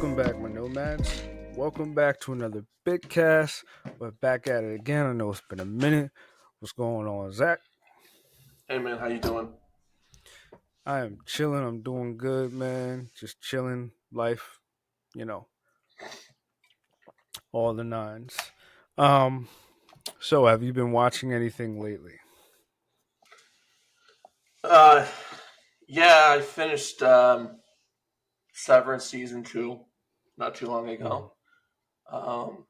Welcome back, my nomads. Welcome back to another Bitcast. We're back at it again. I know it's been a minute. What's going on, Zach? Hey man, how you doing? I am chilling. I'm doing good, man. Just chilling. Life, you know, all the nines. Um, so have you been watching anything lately? Uh, yeah, I finished Severance season 2 not too long Mm. ago. Um,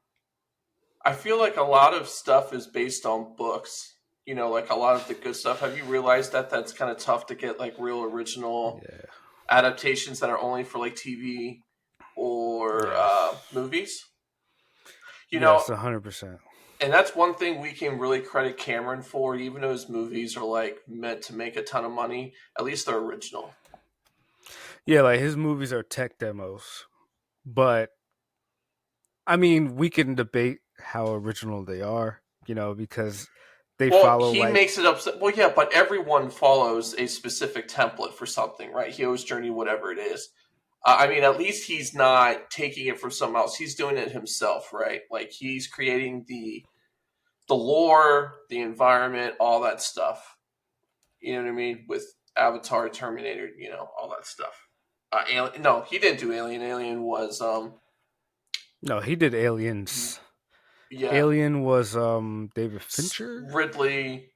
I feel like a lot of stuff is based on books. You know, like a lot of the good stuff. Have you realized that that's kind of tough to get like real original Yeah. adaptations that are only for like TV or Yes. movies? You know, Yes, 100%. and that's one thing we can really credit Cameron for. Even though his movies are like meant to make a ton of money, at least they're original. Yeah, like his movies are tech demos, but I mean, we can debate how original they are, because they Well, follow he like makes it up. Well, yeah, but everyone follows a specific template for something, right? Hero's journey, whatever it is. I mean, at least he's not taking it from someone else. He's doing it himself, right? Like he's creating the lore, the environment, all that stuff. You know what I mean? With Avatar, Terminator, all that stuff. Alien, no, he didn't do Alien. Alien was no, he did Aliens. yeah, Alien was David Fincher. Ridley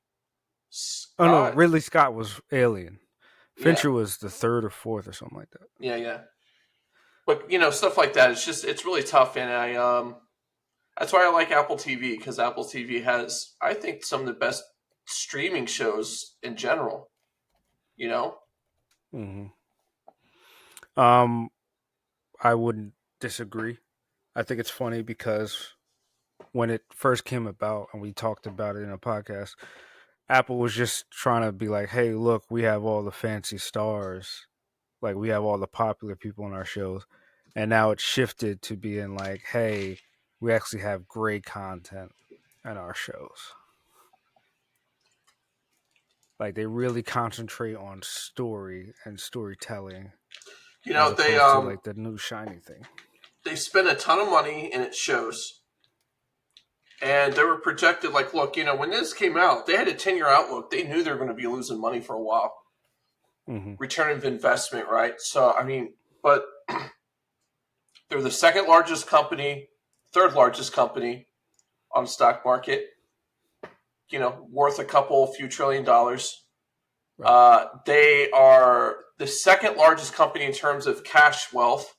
Oh no, Scott. Ridley Scott was Alien. Yeah, Fincher was the third or fourth or something like that. yeah. But stuff like that. It's really tough, and that's why I like Apple TV because Apple TV has I think some of the best streaming shows in general. You know, Hmm. Um, I wouldn't disagree. I think it's funny because when it first came about and we talked about it in a podcast, Apple was just trying to be like, "Hey, look, we have all the fancy stars, like we have all the popular people in our shows," and now it's shifted to being like, "Hey, we actually have great content in our shows." Like they really concentrate on story and storytelling as they opposed to like the new shiny thing. they spend a ton of money and it shows. And they were projected like, look, when this came out, they had a 10-year outlook. They knew they were going to be losing money for a while. Hmm. Return of investment, right? So I mean, but they're the second largest company, third largest company on the stock market. Worth few trillion dollars. Right. They are the second largest company in terms of cash wealth,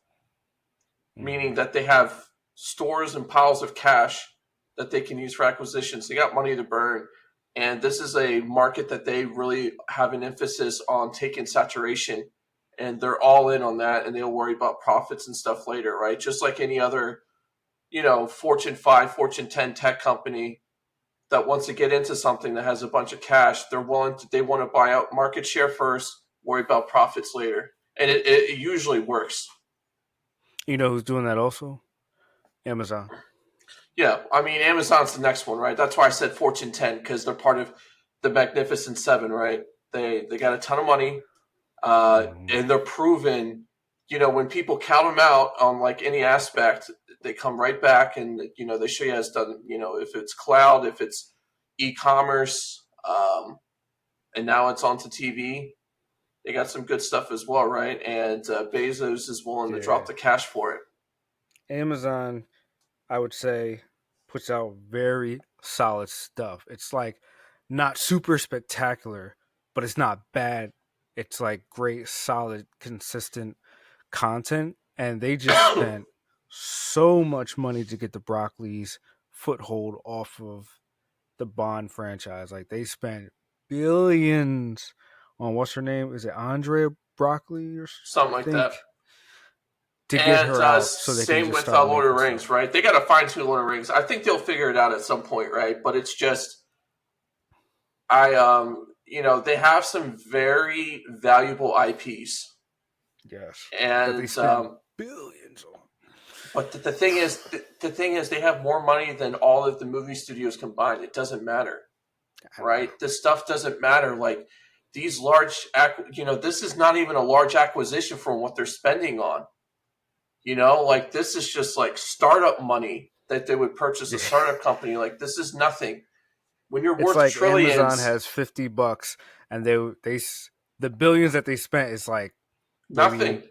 Hmm. meaning that they have stores and piles of cash that they can use for acquisitions. They got money to burn. And this is a market that they really have an emphasis on taking saturation. And they're all in on that, and they'll worry about profits and stuff later, right? Just like any other, Fortune 5, Fortune 10 tech company that wants to get into something that has a bunch of cash, they want to buy out market share first, worry about profits later, and it usually works. You know who's doing that also? Amazon. Yeah, I mean Amazon's the next one, right? That's why I said Fortune 10 because they're part of the Magnificent Seven, right? They got a ton of money, Hmm. and they're proven. When people count them out on like any aspect, they come right back, and they show you how it's done. If it's cloud, if it's e-commerce, and now it's onto TV. They got some good stuff as well, right? And Bezos is willing to drop Yeah. the cash for it. Amazon, I would say, puts out very solid stuff. It's like not super spectacular, but it's not bad. It's like great, solid, consistent content. And they just spent so much money to get the Broccoli's foothold off of the Bond franchise. Like they spent billions on what's her name? Is it Andrea Broccoli Something I like that. think to get And her out so they can same just with start Lord of making the Rings, stuff. right? They got to fine tune Lord of the Rings. I think they'll figure it out at some point, right? But it's just, they have some very valuable IPs, Yes, that they and spent billions on. but the thing is, they have more money than all of the movie studios combined. It doesn't matter, I know. right? This stuff doesn't matter. Like these large, this is not even a large acquisition from what they're spending on. You know, like this is just like startup money that they would purchase a Yeah. startup company. Like this is nothing. When you're It's worth like Amazon trillions, has $50, and the billions that they spent is like maybe nothing.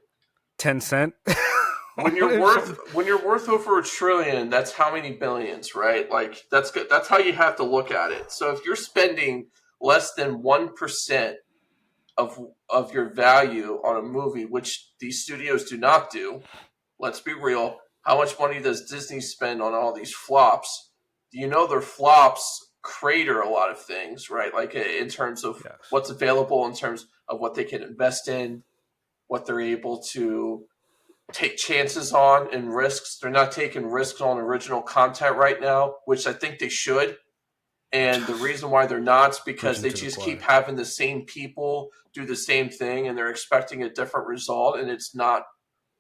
10 cent When on you're it or worth something. over a trillion, that's how many billions, right? Like that's good. That's how you have to look at it. So if you're spending less than 1% of your value on a movie, which these studios do not do, let's be real. How much money does Disney spend on all these flops? Do you know their flops crater a lot of things, right? Like in terms of Yes. what's available, in terms of what they can invest in, what they're able to take chances on and risks. They're not taking risks on original content right now, which I think they should. And the reason why they're not is because Preaching they to the just keep choir. having the same people do the same thing and they're expecting a different result and it's not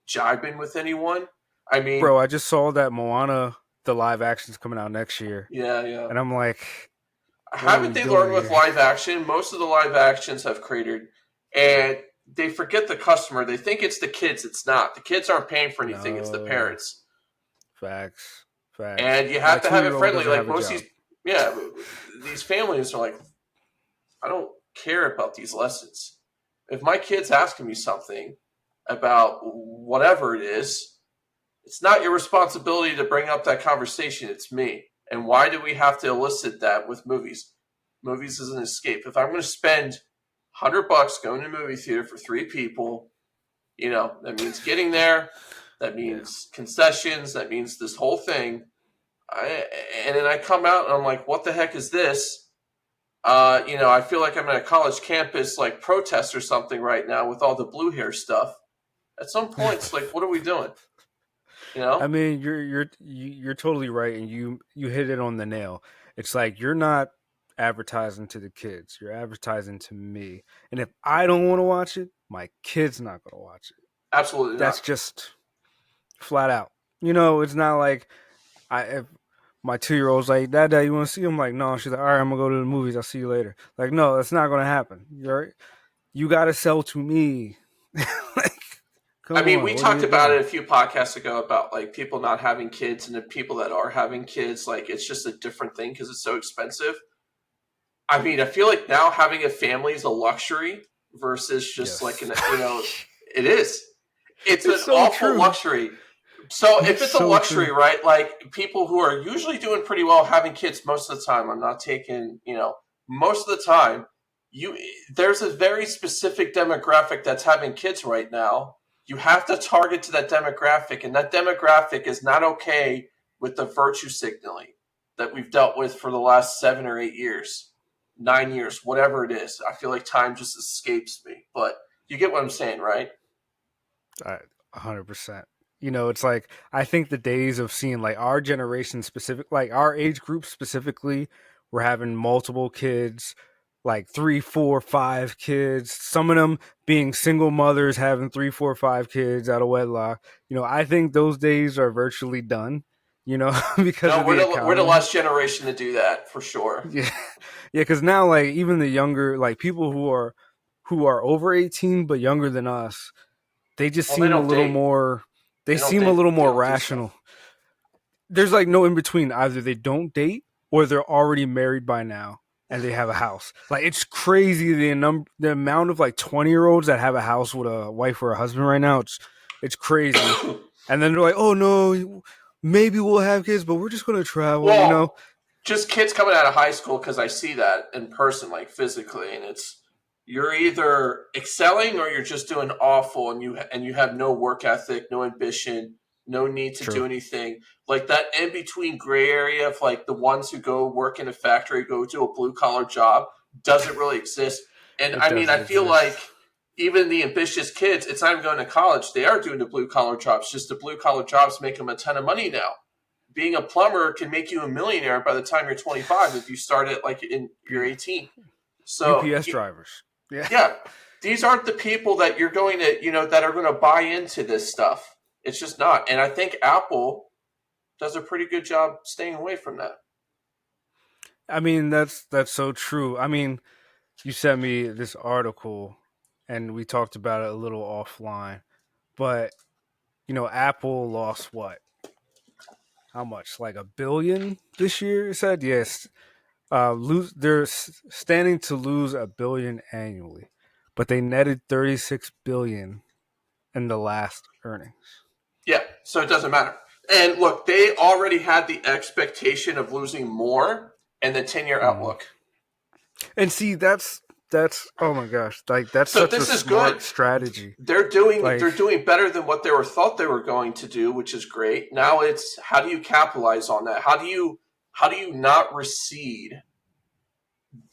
jibing with anyone. I mean, Bro, I just saw that Moana, the live action's coming out next year. yeah, yeah. And I'm like, what are Haven't we they learned doing with here? live action? Most of the live actions have cratered and they forget the customer. They think it's the kids. It's not. The kids aren't paying for anything, it's the No. parents. Facts. Facts. And you My have to have it 2-year-old friendly. doesn't Like have a most of job. these, yeah, these families are like, I don't care about these lessons. If my kid's asking me something about whatever it is, it's not your responsibility to bring up that conversation. It's me. And why do we have to elicit that with movies? Movies is an escape. If I'm going to spend $100 going to a movie theater for three people, you know, that means getting there, that Yeah. means concessions, that means this whole thing. I, and then I come out and I'm like, what the heck is this? You know, I feel like I'm at a college campus like protest or something right now with all the blue hair stuff. At some point, it's like, what are we doing? You I know? mean, you're totally right, and you hit it on the nail. It's like you're not advertising to the kids; you're advertising to me. And if I don't want to watch it, my kid's not going to watch it. Absolutely That's not. just flat out. You know, it's not like if my 2-year-old's like, Dad, you want to see? I'm like, no. She's like, all right, I'm gonna go to the movies. I'll see you later. Like, no, that's not going to happen. You got to sell to me. Like, I come mean, on, we what are talked you about doing? it a few podcasts ago about like people not having kids and the people that are having kids. Like, it's just a different thing because it's so expensive. I mean, I feel like now having a family is a luxury versus just like Yes, an, you know, it is. It's it's an so awful true. luxury. So if It's it's a so luxury, true. right? Like people who are usually doing pretty well having kids most of the time. I'm not taking, you know, most of the time. You there's a very specific demographic that's having kids right now. You have to target to that demographic, and that demographic is not okay with the virtue signaling that we've dealt with for the last 7 or 8 years, 9 years, whatever it is. I feel like time just escapes me, but you get what I'm saying, right? 100%. You know, it's like I think the days of seeing like our generation specific, like our age group specifically, we're having multiple kids, like three, four, five kids. Some of them being single mothers having three, four, five kids out of wedlock. You know, I think those days are virtually done. You know, because No, of the we're the economy. last generation to do that for sure. Yeah, yeah. Because now, like even the younger, like people who are over 18 but younger than us, they just Well, they seem a don't little date. more they They don't seem a date. little They more don't do rational. stuff. There's like no in between. Either they don't date or they're already married by now and they have a house. Like it's crazy the amount of like 20-year-olds that have a house with a wife or a husband right now. It's crazy. And then they're like, "Oh no, maybe we'll have kids, but we're just going to travel, you know?" Well, just kids coming out of high school because I see that in person, like physically, and it's you're either excelling or you're just doing awful, and you have no work ethic, no ambition, no need to True. do anything. Like that in between gray area of like the ones who go work in a factory, go to a blue collar job, doesn't really exist. And It I mean, I doesn't feel exist. like even the ambitious kids, it's not even going to college. They are doing the blue collar jobs. Just the blue collar jobs make them a ton of money now. Being a plumber can make you a millionaire by the time you're 25 if you start it like in you're Be 18. So UPS drivers. Yeah. yeah, these aren't the people that you're going to that are going to buy into this stuff. It's just not. And I think Apple does a pretty good job staying away from that. I mean, that's so true. I mean, you sent me this article and we talked about it a little offline, but Apple lost what? How much? Like a billion this year? It said yes. They're standing to lose a billion annually, but they netted 36 billion in the last earnings. Yeah, so it doesn't matter. And look, they already had the expectation of losing more and the 10-year Mm. outlook. And see, that's oh my gosh, like that's So such a this is good. smart strategy. They're Like, doing better than what they were thought they were going to do, which is great. Now it's how do you capitalize on that? How do you not recede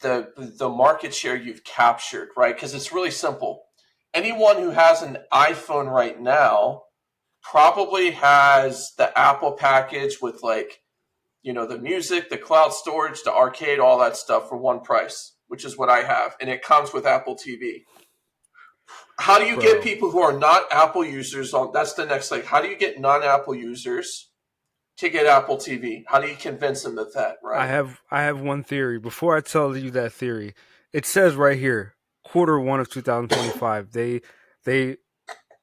the market share you've captured, right? Because it's really simple. Anyone who has an iPhone right now probably has the Apple package with the music, the cloud storage, the arcade, all that stuff for one price, which is what I have, and it comes with Apple TV. How do you get bro, people who are not Apple users on? That's the next thing. How do you get non-Apple users to get Apple TV? How do you convince them of that? I Right? have I have one theory. Before I tell you that theory, it says right here, quarter one of 2025, they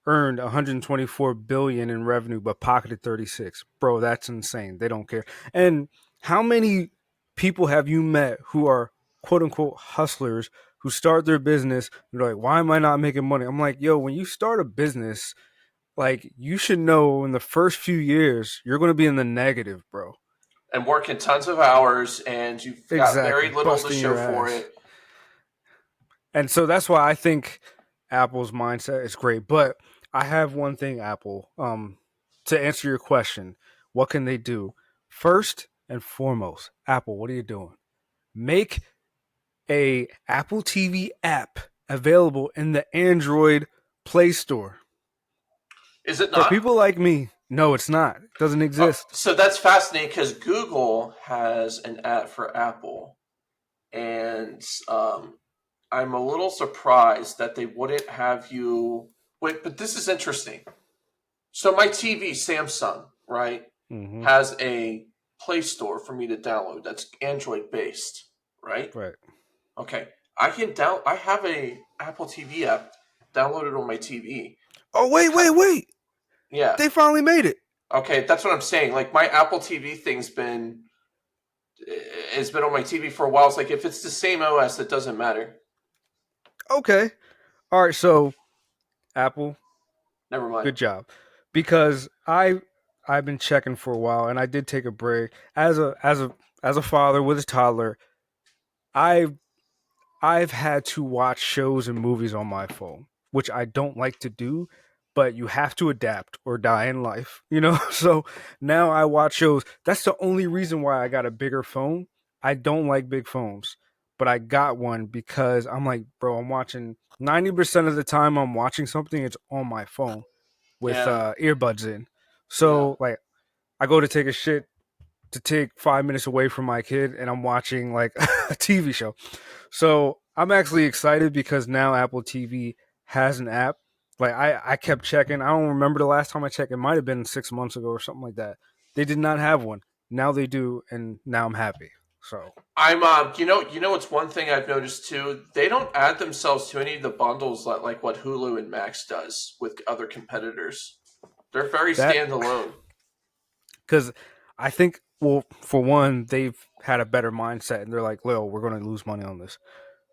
earned 124 billion in revenue but pocketed 36. Bro, that's insane. They don't care. And how many people have you met who are quote unquote hustlers who start their business and they're like, why am I not making money? I'm like, yo, when you start a business, like you should know in the first few years you're going to be in the negative, bro. And working tons of hours, and you've got very Exactly, little to busting show your for ass. it. And so that's why I think Apple's mindset is great. But I have one thing, Apple. To answer your question, what can they do? First and foremost, Apple, what are you doing? Make a Apple TV app available in the Android Play Store. Is it For not? people like me, no, it's not. It doesn't exist. So that's fascinating because Google has an app for Apple, and I'm a little surprised that they wouldn't have you. Wait, but this is interesting. So my TV, Samsung, right, Hmm. has a Play Store for me to download that's Android based, right? Right. Okay, I have a Apple TV app downloaded on my TV. Oh, wait, wait, wait. Yeah. They finally made it. Okay, that's what I'm saying. Like my Apple TV thing's been has been on my TV for a while. It's like if it's the same OS, it doesn't matter. Okay. All right. So, Apple, Never mind. good job, because I've been checking for a while, and I did take a break as a father with a toddler. I've I've had to watch shows and movies on my phone, which I don't like to do, but you have to adapt or die in life, you know? So now I watch shows. That's the only reason why I got a bigger phone. I don't like big phones, but I got one because I'm like, bro, I'm watching 90% of the time I'm watching something, it's on my phone with Yeah, earbuds in. yeah. So like I go to take a shit to take 5 minutes away from my kid and I'm watching like a TV show. So I'm actually excited because now Apple TV has an app. Like I kept checking. I don't remember the last time I checked. It might have been 6 months ago or something like that. They did not have one. Now they do, and now I'm happy. So I'm what's one thing I've noticed too. They don't add themselves to any of the bundles like what Hulu and Max does with other competitors. They're very that standalone. because I think, well, for one, they've had a better mindset, and they're like, "Lil, we're going to lose money on this."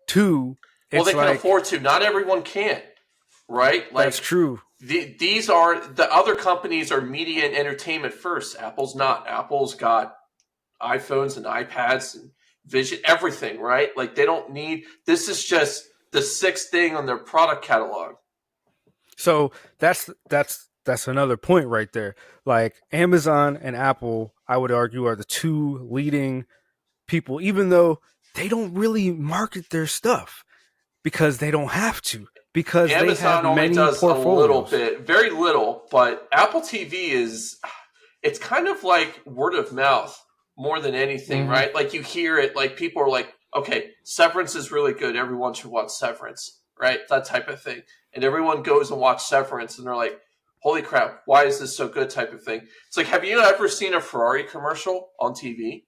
Two, Well, they it's can like afford to. Not everyone can, right? that's Like true. these are the other companies are media and entertainment first. Apple's not. Apple's got iPhones and iPads and Vision, everything, right? Like they don't need. This is just the sixth thing on their product catalog. So that's another point right there. Like Amazon and Apple, I would argue, are the two leading people, even though they don't really market their stuff because they don't have to, because they have Amazon only many does a little portfolios. bit, very little, but Apple TV is it's kind of like word of mouth more than anything, Hmm. right? Like you hear it, like people are like, okay, Severance is really good. Everyone should watch Severance, right? That type of thing. And everyone goes and watch Severance and they're like, holy crap, why is this so good type of thing? It's like, have you ever seen a Ferrari commercial on TV?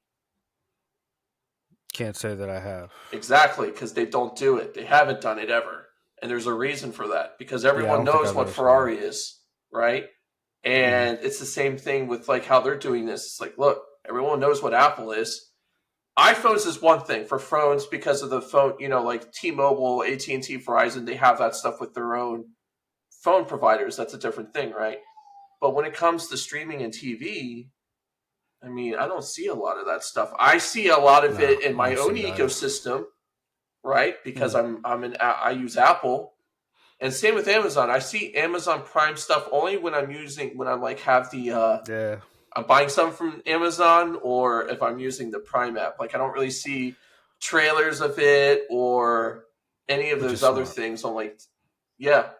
Can't say that I have. Exactly, because they don't do it. They haven't done it ever. And there's a reason for that because Yeah, I everyone don't think knows I've what ever seen one. Ferrari is, right? Mm-hmm. And it's the same thing with like how they're doing this. It's like, look, everyone knows what Apple is. iPhones is one thing for phones because of the phone, like T-Mobile, AT&T, Verizon, they have that stuff with their own phone providers. That's a different thing, right? But when it comes to streaming and TV, I mean, I don't see a lot of that stuff. I see a lot of No, it in I my don't see own it either. ecosystem, right? Because Mm. I use Apple, and same with Amazon. I see Amazon Prime stuff only when I'm like have the Yeah, I'm buying something from Amazon or if I'm using the Prime app. Like I don't really see trailers of it or any of which is those other smart. things. I'm like, yeah.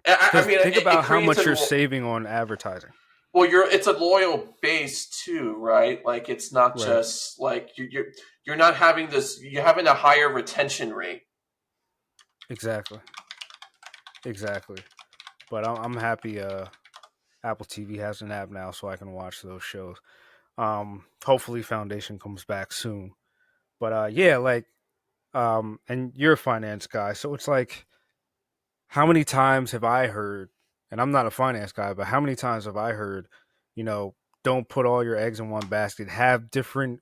I Because mean, think it about how creates much you're an saving on advertising. well, it's a loyal base too, right? Like it's not Right. just like you're not having this. You're having a higher retention rate. Exactly. Exactly. But I'm happy. Apple TV has an app now, so I can watch those shows. Hopefully, Foundation comes back soon. But yeah, like and you're a finance guy, so it's like, how many times have I heard? And I'm not a finance guy, but how many times have I heard? You know, don't put all your eggs in one basket. Have different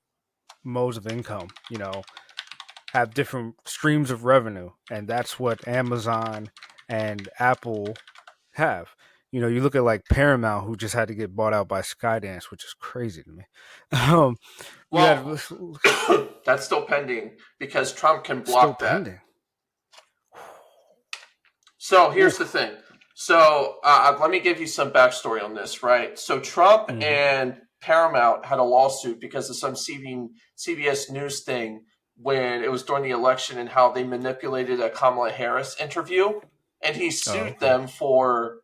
modes of income. Have different streams of revenue, and that's what Amazon and Apple have. You look at like Paramount, who just had to get bought out by Skydance, which is crazy to me. Um, you had Well, that's still pending because Trump can still block that. pending. So here's the Oof. thing. So let me give you some backstory on this, right? So Trump Mm-hmm. and Paramount had a lawsuit because of some CBS News thing when it was during the election and how they manipulated a Kamala Harris interview, and he Oh, sued okay. them for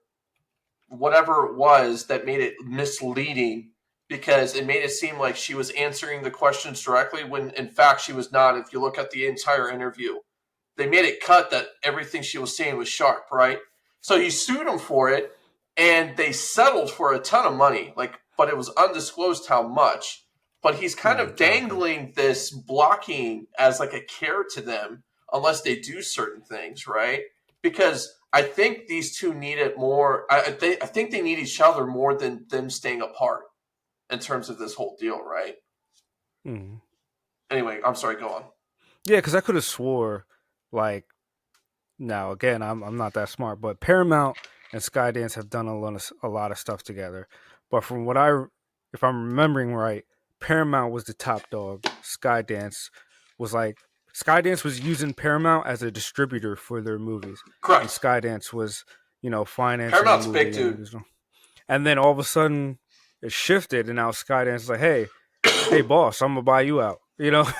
whatever it was that made it misleading because it made it seem like she was answering the questions directly when in fact she was not. If you look at the entire interview, they made it cut that everything she was saying was sharp, right? So he sued him for it, and they settled for a ton of money, but it was undisclosed how much. But he's kind of Okay. dangling this blocking as like a carrot to them unless they do certain things, right? Because I think these two need it more. I think they need each other more than them staying apart in terms of this whole deal, right? Mm. Anyway, I'm sorry. Go on. Yeah, because I could have swore, like, now again, I'm not that smart, but Paramount and Skydance have done a lot of stuff together. But from if I'm remembering right, Paramount was the top dog. Skydance was using Paramount as a distributor for their movies, and Correct. Skydance was financing the Paramount's big, movie, dude. and then all of a sudden it shifted, and now Skydance is like, hey, boss, I'm gonna buy you out.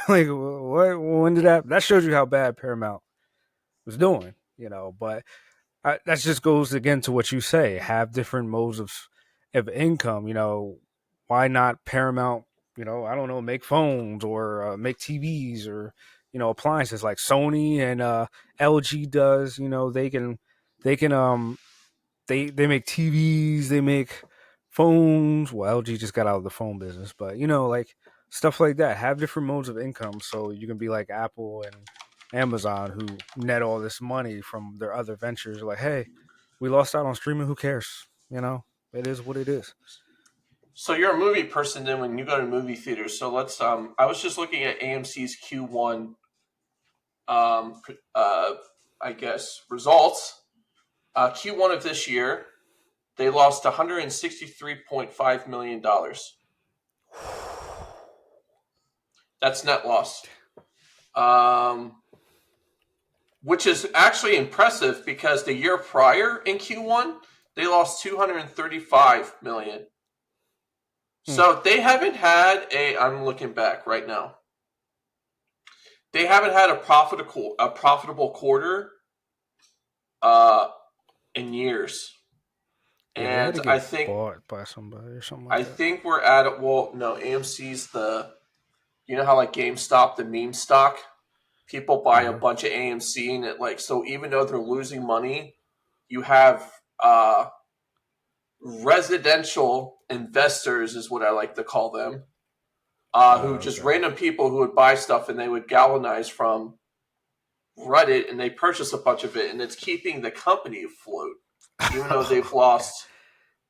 Like, what? When did that? That shows you how bad Paramount was doing. But that just goes again to what you say. Have different modes of income. Why not Paramount? I don't know, make phones or make TVs or appliances like Sony and LG does. They can make TVs, they make phones. Well, LG just got out of the phone business, but like stuff like that. Have different modes of income so you can be like Apple and Amazon, who net all this money from their other ventures. Like, hey, we lost out on streaming. Who cares? It is what it is. So you're a movie person then when you go to movie theaters. So I was just looking at AMC's Q1 um uh I guess results. Q1 of this year, they lost $163.5 million. That's net loss. Um which is actually impressive because the year prior in Q1, they lost 235 million. Hmm. So they haven't had I'm looking back right now. They haven't had a profitable quarter uh, in years, Yeah, they had and to I get think bought by somebody or something like I that. think we're at it. Well, no, AMC's how like GameStop, the meme stock, people buy a Hmm. bunch of AMC, and it like so even though they're losing money, you have uh, residential investors is what I like to call them, who just Okay. random people who would buy stuff and they would galvanize from Reddit and they purchase a bunch of it, and it's keeping the company afloat, even though they've Okay. lost.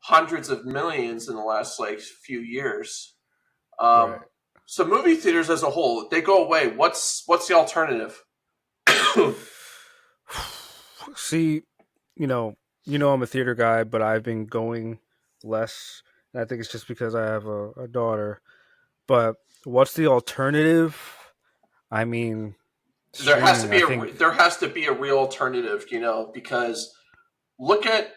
hundreds of millions in the last like few years. Right. So movie theaters as a whole, they go away. What's the alternative? See, you know, I'm a theater guy, but I've been going less, and I think it's just because I have a daughter. But what's the alternative? I mean, streaming. I think. There has to be a real alternative, because look at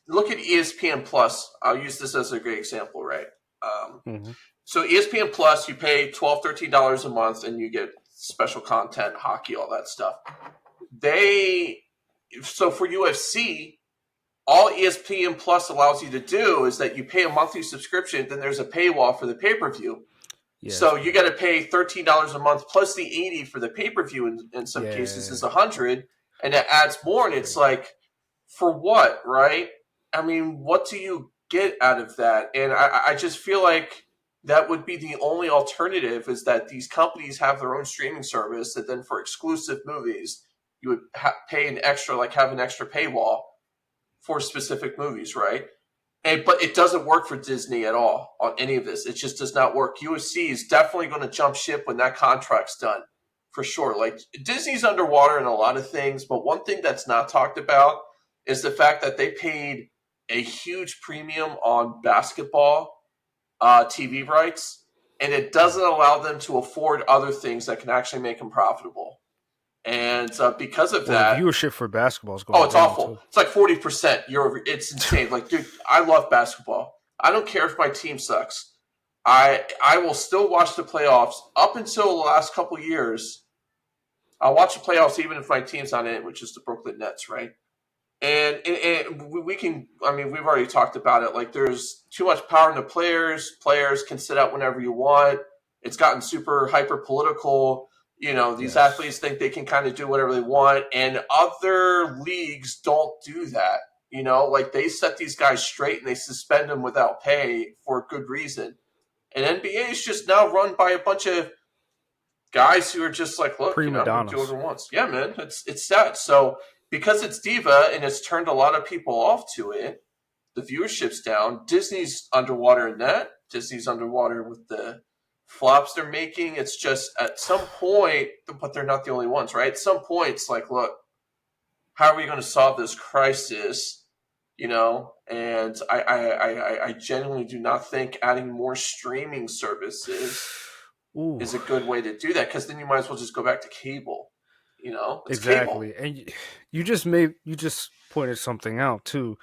look at ESPN Plus. I'll use this as a great example, right? Um, Mhm. so ESPN Plus, you pay $12, $13 a month, and you get special content, hockey, all that stuff. They so for UFC, all ESPN Plus allows you to do is that you pay a monthly subscription, then there's a paywall for the pay per view. Yeah, So it's you weird. got to pay $13 a month plus the 80 for the pay per view. In some cases, Yeah, is 100, and that adds more. And it's crazy. like, for what, right? I mean, what do you get out of that? And I just feel like that would be the only alternative is that these companies have their own streaming service that then for exclusive movies you would pay an extra, like have an extra paywall for specific movies, right? But it doesn't work for Disney at all on any of this. It just does not work. UFC is definitely going to jump ship when that contract's done, for sure. Like Disney's underwater in a lot of things, but one thing that's not talked about is the fact that they paid a huge premium on basketball TV rights, and it doesn't allow them to afford other things that can actually make them profitable. And because of Well, the that, viewership for basketball is oh, going it's down awful. too. It's like 40% year over. It's insane. Like, dude, I love basketball. I don't care if my team sucks. I will still watch the playoffs up until the last couple years. I'll watch the playoffs even if my team's not in it, which is the Brooklyn Nets, right? And we can. I mean, we've already talked about it. Like, there's too much power in the players. Players can sit out whenever you want. It's gotten super hyper political. These Yes. athletes think they can kind of do whatever they want, and other leagues don't do that. Like they set these guys straight and they suspend them without pay for a good reason. And NBA is just now run by a bunch of guys who are just like, look, Prima I'm going to do donnas. whatever it wants. Yeah, man, it's that. So because it's diva and it's turned a lot of people off to it, the viewership's down. Disney's underwater in that. Disney's underwater with the flops they're making. It's just at some point, but they're not the only ones, right? At some point, it's like, look, how are we going to solve this crisis? And I genuinely do not think adding more streaming services Ooh, is a good way to do that because then you might as well just go back to cable. It's cable. exactly. And you just pointed something out too.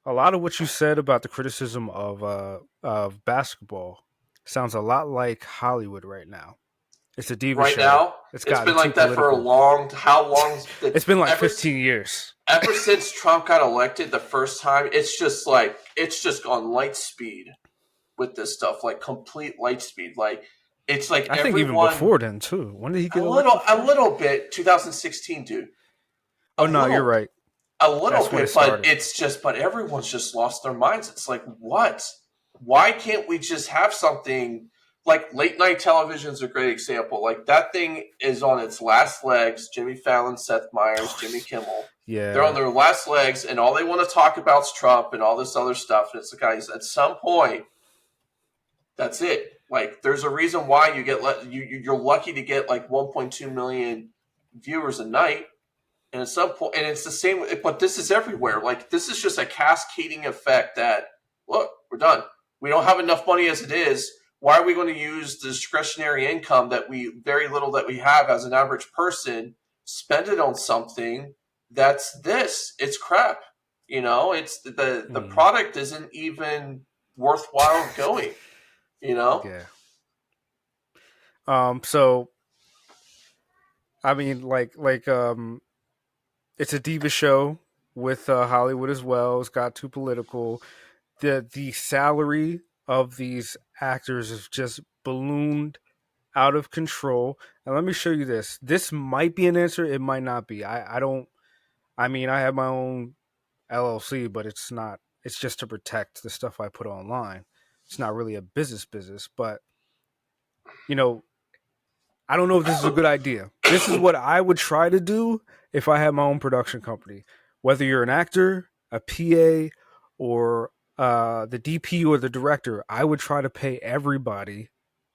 A lot of what you said about the criticism of basketball sounds a lot like Hollywood right now. It's a diva Right show. now, It's it's gotten been too like that for a political. long. How long? It's been like Ever 15 years. ever since Trump got elected the first time, it's just gone light speed with this stuff, like complete light speed. Like it's like I think even everyone before then too. When did he get elected a for? little bit. 2016, dude, a Oh no, you're little right. a little That's when it bit, but started. everyone's just lost their minds. It's like, what? Why can't we just have something like late night television is a great example. Like that thing is on its last legs. Jimmy Fallon, Seth Meyers, Jimmy Kimmel. They're on Yeah. their last legs, and all they want to talk about is Trump and all this other stuff. And it's the guys. At some point, that's it. Like, there's a reason why you're lucky to get like 1.2 million viewers a night and at some point, and it's the same, but this is everywhere. Like, this is just a cascading effect that, look, we're done. We don't have enough money as it is. Why are we going to use the discretionary income very little that we have as an average person, spend it on something that's this? It's crap. It's the Mm. product isn't even worthwhile going, you know? Yeah. So I mean, it's a diva show with Hollywood as well. It's got too political. The salary of these actors is just ballooned out of control. And let me show you this. This might be an answer. It might not be. I don't. I mean, I have my own LLC, but it's not. It's just to protect the stuff I put online. It's not really a business, but you know, I don't know if this is a good idea. This is what I would try to do if I had my own production company. Whether you're an actor, a PA, or the DP or the director, I would try to pay everybody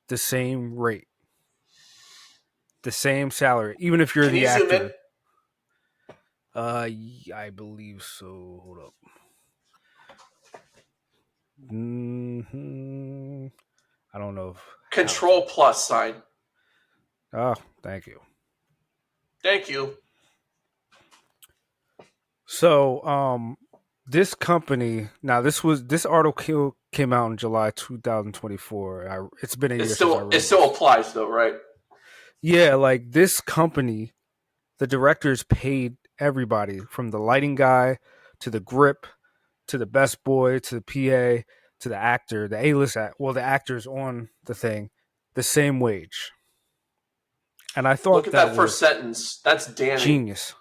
the same rate, the same salary, even if you're Can the you zoom in? actor. I believe so. Hold up. I don't know how Control to. plus sign. Oh, thank you. Thank you. So, this company now this article came out in July 2024. It's been a It year since I read still this. applies though, right? Yeah, like this company, the directors paid everybody from the lighting guy to the grip to the best boy to the PA to the actor, the A-list well, the actors on the thing, the same wage. And I Look thought at that that first was sentence. That's damning. genius.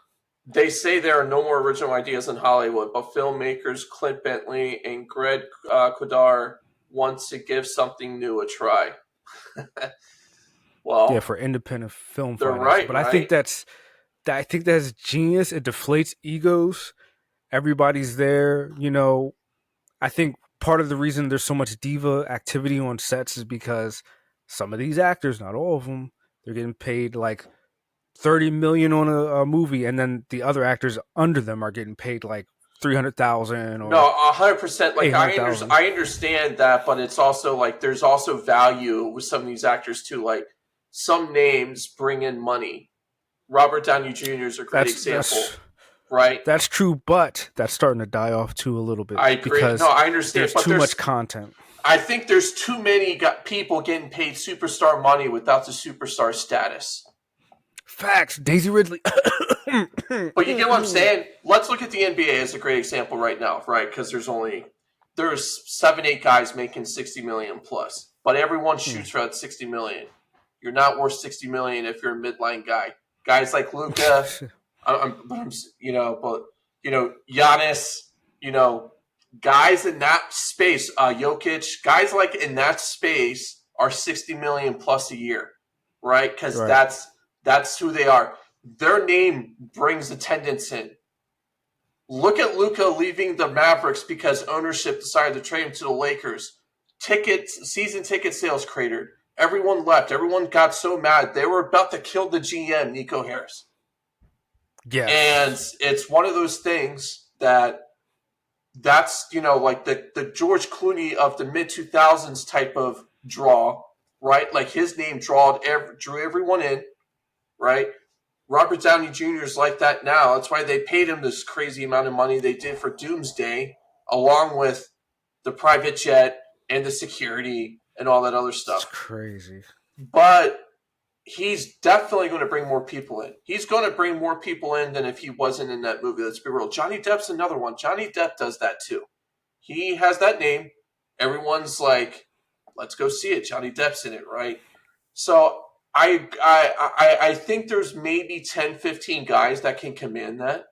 They say there are no more original ideas in Hollywood, but filmmakers Clint Bentley and Greg Kodar want to give something new a try. Yeah, Well, for independent film they're financing. right, But right? I think that's genius. It deflates egos. Everybody's there. I think part of the reason there's so much diva activity on sets is because some of these actors, not all of them, they're getting paid like 30 million on a movie, and then the other actors under them are getting paid like 300,000 or No, 100%. Like 800,000. I understand that, but it's also like there's also value with some of these actors too. Like some names bring in money. Robert Downey Jr. is a great That's that's example, right? that's true, but that's starting to die off too a little bit I agree. No, because I understand, there's but too much content. I think there's too many people getting paid superstar money without the superstar status. Facts. Daisy Ridley. But you get what I'm saying? Let's look at the NBA as a great example right now, right? Because there's 7, 8 guys making 60 million plus, but everyone shoots for that 60 million. You're not worth 60 million if you're a midline guy. Guys like Luca, but Giannis, you know, guys in that space, Jokic, guys like in that space are 60 million plus a year, right? Because Right. that's who they are. Their name brings attendance in. Look at Luca leaving the Mavericks because ownership decided to trade him to the Lakers. Season ticket sales cratered. Everyone left. Everyone got so mad they were about to kill the GM, Nico Harris. And Yes. it's one of those things that's like the George Clooney of the mid 2000s type of draw, right? Like his name drew everyone in, right? Robert Downey Jr. is like that now. That's why they paid him this crazy amount of money they did for Doomsday, along with the private jet and the security and all that other It's stuff. crazy. But he's definitely going to bring more people in. He's going to bring more people in than if he wasn't in that movie. Let's be real. Johnny Depp's another one. Johnny Depp does that too. He has that name. Everyone's like, let's go see it. Johnny Depp's in it, right? So I think there's maybe 10, 15 guys that can command that.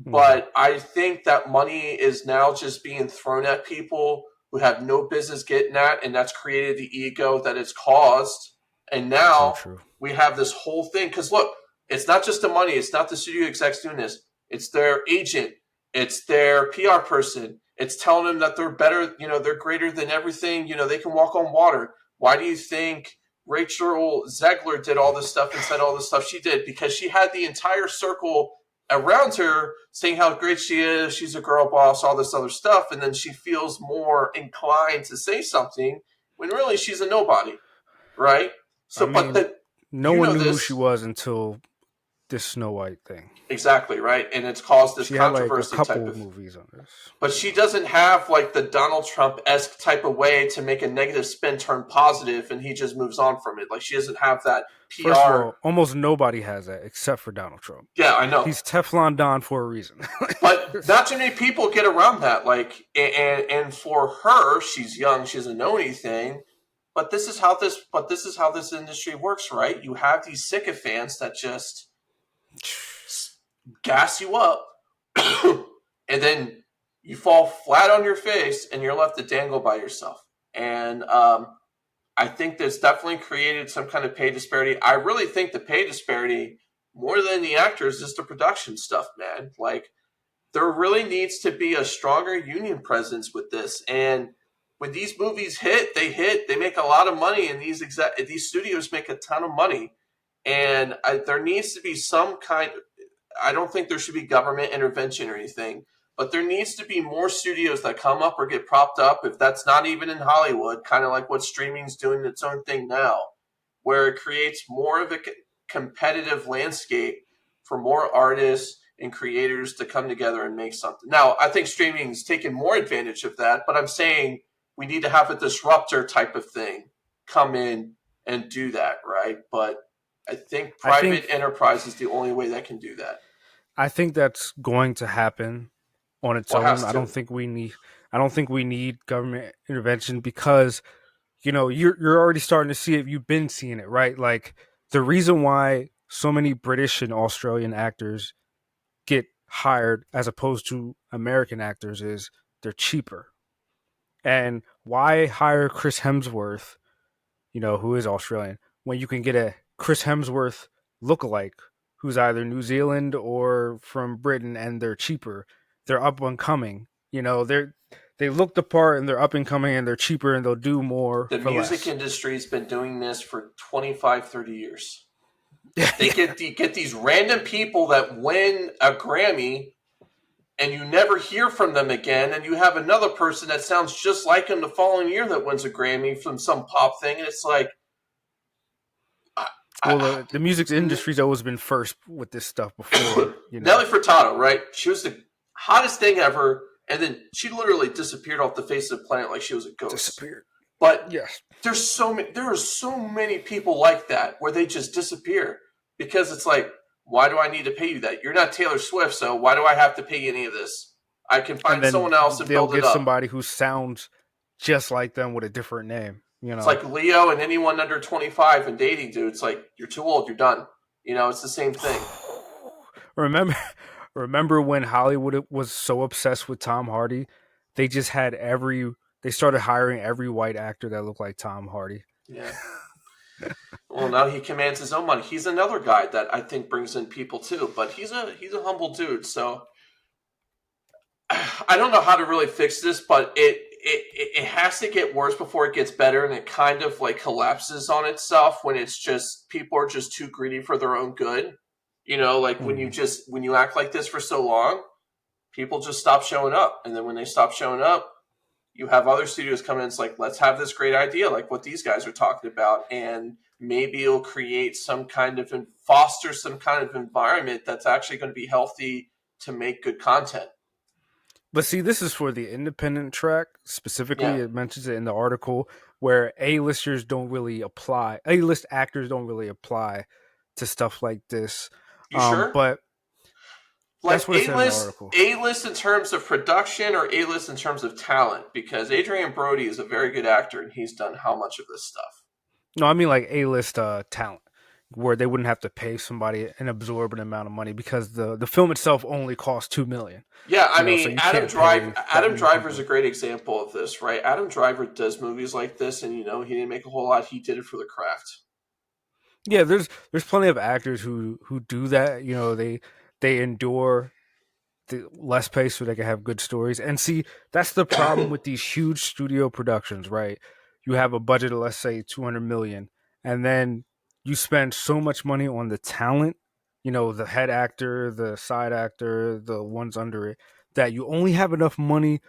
Hmm. But I think that money is now just being thrown at people who have no business getting that, and that's created the ego that it's caused. And So now true. we have this whole thing. Because look, it's not just the money, it's not the studio execs doing this, it's their agent, it's their PR person. It's telling them that they're better, they're greater than everything, they can walk on water. Why do you think Rachel Zegler did all this stuff and said all this stuff she did? Because she had the entire circle around her saying how great she is, she's a girl boss, all this other stuff, and then she feels more inclined to say something when really she's a nobody, right? I So, but mean, the no you one know knew who she this was until this Snow White thing. exactly, right? And it's caused this She had like a controversy type couple of of. movies on this. But she doesn't have like the Donald Trump esque type of way to make a negative spin turn positive, and he just moves on from it. Like she doesn't have that First of PR. all, almost nobody has that except for Donald Trump. Yeah, I know. He's Teflon Don for a reason. But not too many people get around that. Like, and for her, she's young, she doesn't know anything. But this is how this industry works, right? You have these sycophants that just gas you up, and then you fall flat on your face, and you're left to dangle by yourself. And I think this definitely created some kind of pay disparity. I really think the pay disparity, more than the actors, is the production stuff, man. Like there really needs to be a stronger union presence with this. And when these movies hit, they hit. They make a lot of money, and these studios make a ton of money. And there needs to be some kind. I don't think there should be government intervention or anything, but there needs to be more studios that come up or get propped up. If that's not even in Hollywood, kind of like what streaming's doing its own thing now, where it creates more of a competitive landscape for more artists and creators to come together and make something. Now, I think streaming's taken more advantage of that, but I'm saying we need to have a disruptor type of thing come in and do that, right? But I think I private think enterprise is the only way that can do that. I think that's going to happen on its Well, it own. has to. I don't think we need government intervention because you're already starting to see it. You've been seeing it, right? Like the reason why so many British and Australian actors get hired as opposed to American actors is they're cheaper. And why hire Chris Hemsworth, who is Australian, when you can get a Chris Hemsworth lookalike who's either New Zealand or from Britain and they're cheaper. They're up and coming. They look the part and they're up and coming and they're cheaper and they'll do more The for music less. industry's been doing this for 25, 30 years. Yeah. They get these random people that win a Grammy and you never hear from them again, and you have another person that sounds just like him the following year that wins a Grammy from some pop thing, and it's like, I, Well, I, the music industry's always been first with this stuff before, Nelly Furtado, right? She was the hottest thing ever, and then she literally disappeared off the face of the planet like she was a ghost. disappeared. But Yes. there are so many people like that where they just disappear because it's like, why do I need to pay you that? You're not Taylor Swift, so why do I have to pay you any of this? I can And find then someone else and they'll build it get up. somebody who sounds just like them with a different name, It's like Leo and anyone under 25 and dating, dude. It's like, you're too old, you're done. It's the same thing. remember remember when Hollywood was so obsessed with Tom Hardy? They just had they started hiring every white actor that looked like Tom Hardy. Yeah. Well, now he commands his own money. He's another guy that I think brings in people too, but he's a humble dude. So I don't know how to really fix this, but it has to get worse before it gets better, and it kind of like collapses on itself when it's just people are just too greedy for their own good. Like Mm. when you act like this for so long, people just stop showing up, and then when they stop showing up, you have other studios come in. It's like, let's have this great idea, like what these guys are talking about, and maybe it'll create some kind of and foster some kind of environment that's actually going to be healthy to make good content. But see, this is for the independent track specifically. Yeah, It mentions it in the article where A-listers don't really apply. A-list actors don't really apply to stuff like this. you sure? But Like that's what it said in the article. A list in terms of production or A list in terms of talent? Because Adrian Brody is a very good actor, and he's done how much of this stuff? No, I mean like A-list talent, where they wouldn't have to pay somebody an absorbent amount of money because the film itself only cost $2 million. Yeah, I So mean, you can't pay that Adam many Driver is a people. great example of this, right? Adam Driver does movies like this, and he didn't make a whole lot. He did it for the craft. Yeah, there's plenty of actors who do that. They endure the less pay so they can have good stories. And see, that's the problem with these huge studio productions, right? You have a budget of let's say 200 million, and then you spend so much money on the talent, the head actor, the side actor, the ones under it, that you only have enough money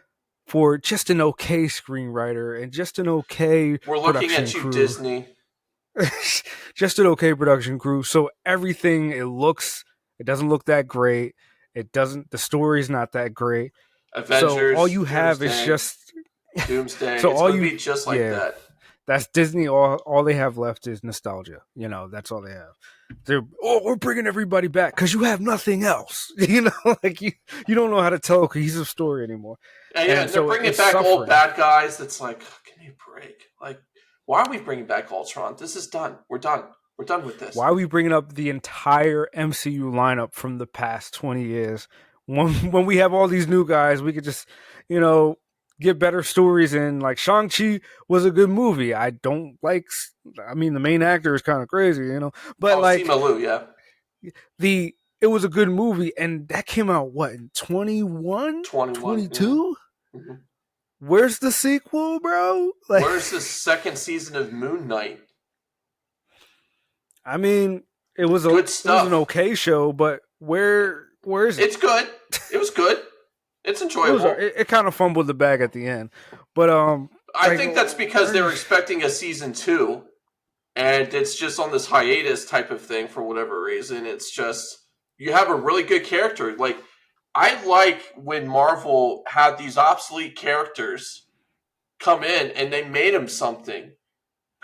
for just an okay screenwriter and just an okay We're looking production at you, crew. Disney. Just an okay production crew. So everything it doesn't look that great. It doesn't. The story's not that great. So all Avengers, you have is Doomsday, just. Doomsday. So It's all going to you, be just like yeah, that. that's Disney. All they have left is nostalgia. That's all they have. We're bringing everybody back because you have nothing else. Like you don't know how to tell a cohesive story anymore, And and they're so bringing it's back old suffering. bad guys. It's like, give me a break. Like, why are we bringing back Ultron? This is done. We're done. We're done with this. Why are we bringing up the entire MCU lineup from the past 20 years? When we have all these new guys, we could just, you know, get better stories in. Like Shang-Chi was a good movie. I don't like, I mean, the main actor is kind of crazy, but Oh, like Simu Liu, yeah. the it was a good movie, and that came out what in 21, 21. Yeah. 22? Mm-hmm. Where's the sequel, bro? Like, Where's the second season of Moon Knight? I mean, it was Good an stuff. okay show, but where is it? It's good. It was good. It's It was enjoyable. it kind of fumbled the bag at the end, but I like think that's because they were expecting a season 2, and it's just on this hiatus type of thing for whatever reason. It's just you have a really good character. Like I like when Marvel had these obsolete characters come in and they made them something.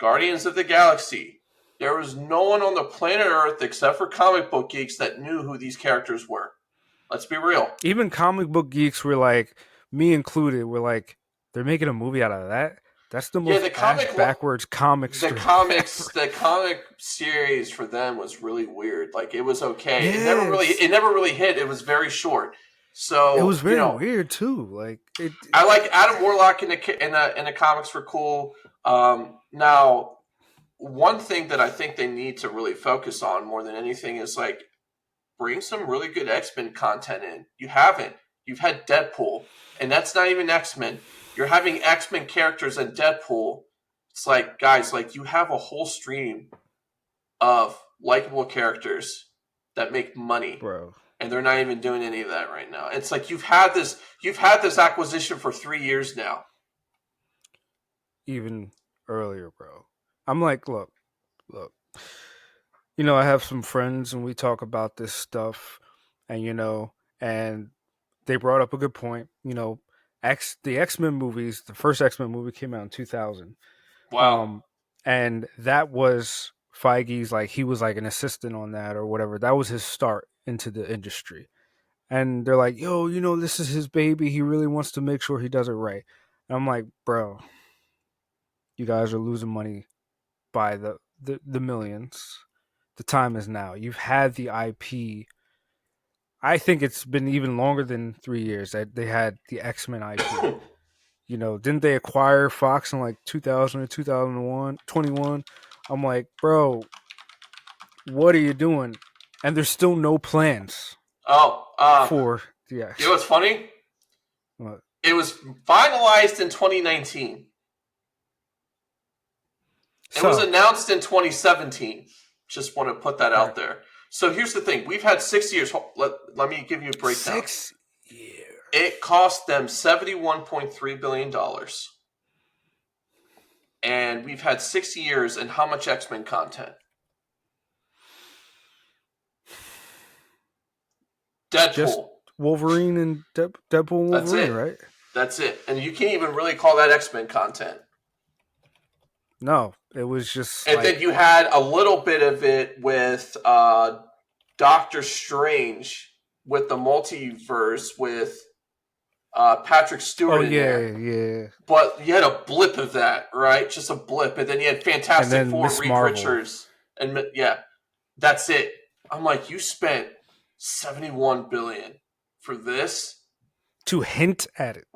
Guardians of the Galaxy. There was no one on the planet Earth except for comic book geeks that knew who these characters were. Let's be real. even comic book geeks were like, me included, were like, they're making a movie out of that. That's the Yeah, most ass backwards comic the strip comics ever. the comic series for them was really weird. Like it was okay. Yes, It never really hit. It was very short. it was So, very weird too. Like it. I like Adam Warlock in the comics were cool. Now one thing that I think they need to really focus on more than anything is like bring some really good X-Men content in. You haven't. You've had Deadpool, and that's not even X-Men. You're having X-Men characters in Deadpool. It's like, guys, like you have a whole stream of likable characters that make money, Bro, and they're not even doing any of that right now. It's like you've had this acquisition for 3 years now. even earlier, bro. I'm like, look. I have some friends and we talk about this stuff, and and they brought up a good point. The X Men movies. The first X Men movie came out in 2000, Wow. um, and that was Feige's, like, he was like an assistant on that or whatever. That was his start into the industry, and they're like, "Yo, this is his baby. He really wants to make sure he does it right." And I'm like, "Bro, you guys are losing money by the millions. The time is now. You've had the IP. I think it's been even longer than 3 years that they had the X-Men IP. Didn't they acquire Fox in like 2000 or 2001, 21? I'm like, bro, what are you doing? And there's still no plans Oh, for the you know X. what's funny? What? It was finalized in 2019. It was So, announced in 2017. Just want to put that all out right, there. So here's the thing: we've had 6 years. Let me give you a breakdown. 6 years. It cost them $71.3 billion, and we've had 6 years. And how much X Men content? Just Deadpool. Wolverine and Deadpool and That's Wolverine, it. right? That's it. And you can't even really call that X Men content. No, it was just And like, then you had a little bit of it with Doctor Strange with the multiverse with Patrick oh Stewart in there. yeah, yeah. But you had a blip of that, right? Just a blip. And then you had And Fantastic then Four, Miss Reed Marvel. Richards. And yeah, that's it. I'm like, you spent 71 billion for this? To hint at it.